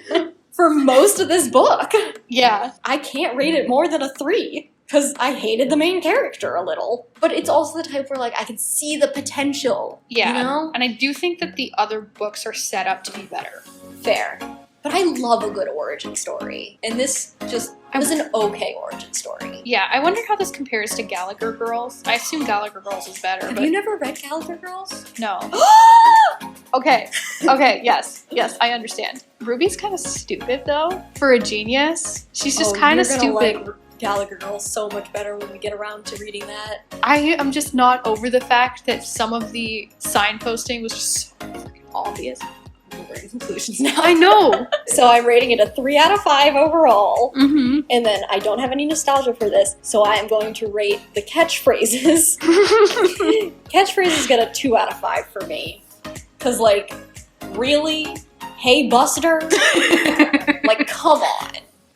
for most of this book. Yeah. I can't rate it more than a 3. Because I hated the main character a little. But it's also the type where, like, I can see the potential. Yeah. You know? And I do think that the other books are set up to be better. Fair. But I love a good origin story. And this just was an okay origin story. Yeah, I wonder how this compares to Gallagher Girls. I assume Gallagher Girls is better. Have but you never read Gallagher Girls? No. Okay, yes, I understand. Ruby's kind of stupid, though. For a genius. She's just kind of stupid. Like Gallagher Girls so much better when we get around to reading that. I am just not over the fact that some of the signposting was just so fucking obvious. I'm drawing conclusions now. I know. So I'm rating it a 3 out of 5 overall. Mm-hmm. And then I don't have any nostalgia for this, so I am going to rate the catchphrases. Catchphrases get a 2 out of 5 for me. Because, like, really? Hey, Buster? Like, come on.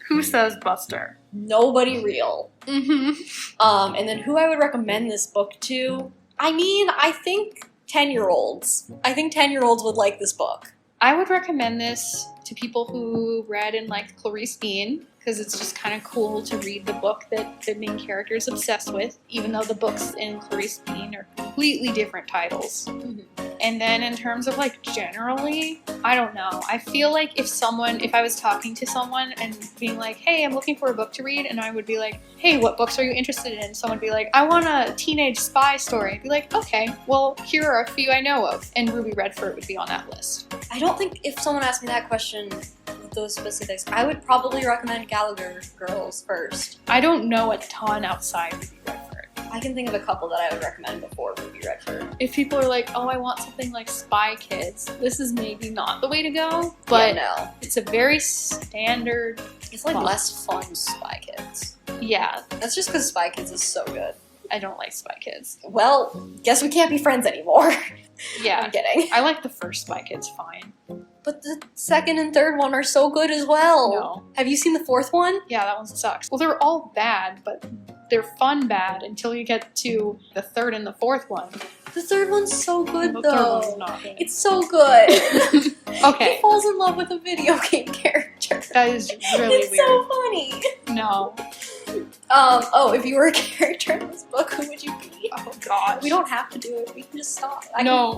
Who says Buster? Nobody real. Mm-hmm. And then who I would recommend this book to? I mean, I think 10-year-olds. I think 10-year-olds would like this book. I would recommend this to people who read and liked Clarice Bean, because it's just kind of cool to read the book that the main character is obsessed with, even though the books in Clarice Bean are completely different titles. Mm-hmm. And then in terms of, like, generally, I don't know. I feel like if I was talking to someone and being like, hey, I'm looking for a book to read, and I would be like, hey, what books are you interested in? Someone would be like, I want a teenage spy story. I'd be like, okay, well, here are a few I know of. And Ruby Redfort would be on that list. I don't think if someone asked me that question with those specifics, I would probably recommend Gallagher Girls first. I don't know a ton outside Ruby Redfort. I can think of a couple that I would recommend before Ruby Redfort. If people are like, oh, I want something like Spy Kids, this is maybe not the way to go, but yeah, no. It's a very standard. It's like book. less fun Spy Kids. Yeah, That's just because Spy Kids is so good. I don't like Spy Kids. Well, guess we can't be friends anymore. Yeah, I'm kidding. I like the first Spy Kids fine. But the second and third one are so good as well. No. Have you seen the fourth one? Yeah, that one sucks. Well, they're all bad, but they're fun bad until you get to the third and the fourth one. The third one's so good, The though. third one's not good. It's so good. Okay. He falls in love with a video game character. That is really It's weird. so funny. No. If you were a character in this book, who would you be? Oh, God. We don't have to do it. We can just stop.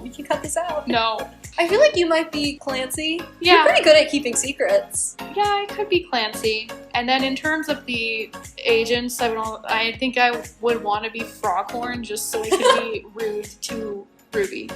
We can cut this out. No. I feel like you might be Clancy. Yeah. You're pretty good at keeping secrets. Yeah, I could be Clancy. And then in terms of the agents, I think I would want to be Froghorn just so I could be rude to Ruby.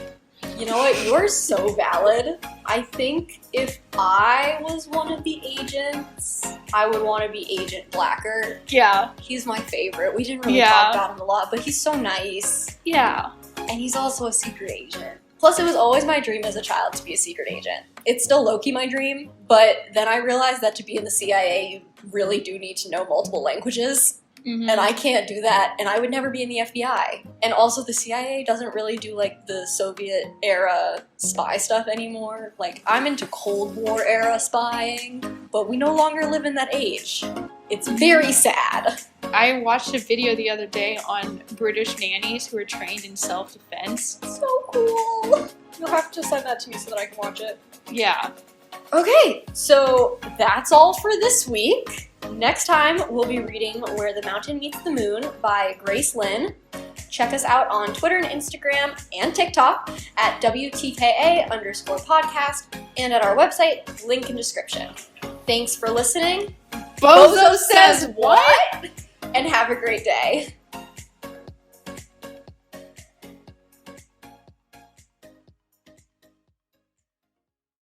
You know what? You're so valid. I think if I was one of the agents, I would want to be Agent Blacker. Yeah. He's my favorite. We didn't really talk about him a lot, but he's so nice. Yeah. And he's also a secret agent. Plus, it was always my dream as a child to be a secret agent. It's still low-key my dream, but then I realized that to be in the CIA, you really do need to know multiple languages. Mm-hmm. And I can't do that, and I would never be in the FBI. And also, the CIA doesn't really do, like, the Soviet-era spy stuff anymore. Like, I'm into Cold War-era spying, but we no longer live in that age. It's very sad. I watched a video the other day on British nannies who are trained in self-defense. So cool. You'll have to send that to me so that I can watch it. Yeah. Okay, so that's all for this week. Next time, we'll be reading Where the Mountain Meets the Moon by Grace Lynn. Check us out on Twitter and Instagram and TikTok at WTKA_podcast and at our website, link in description. Thanks for listening. Bozo says what? And have a great day.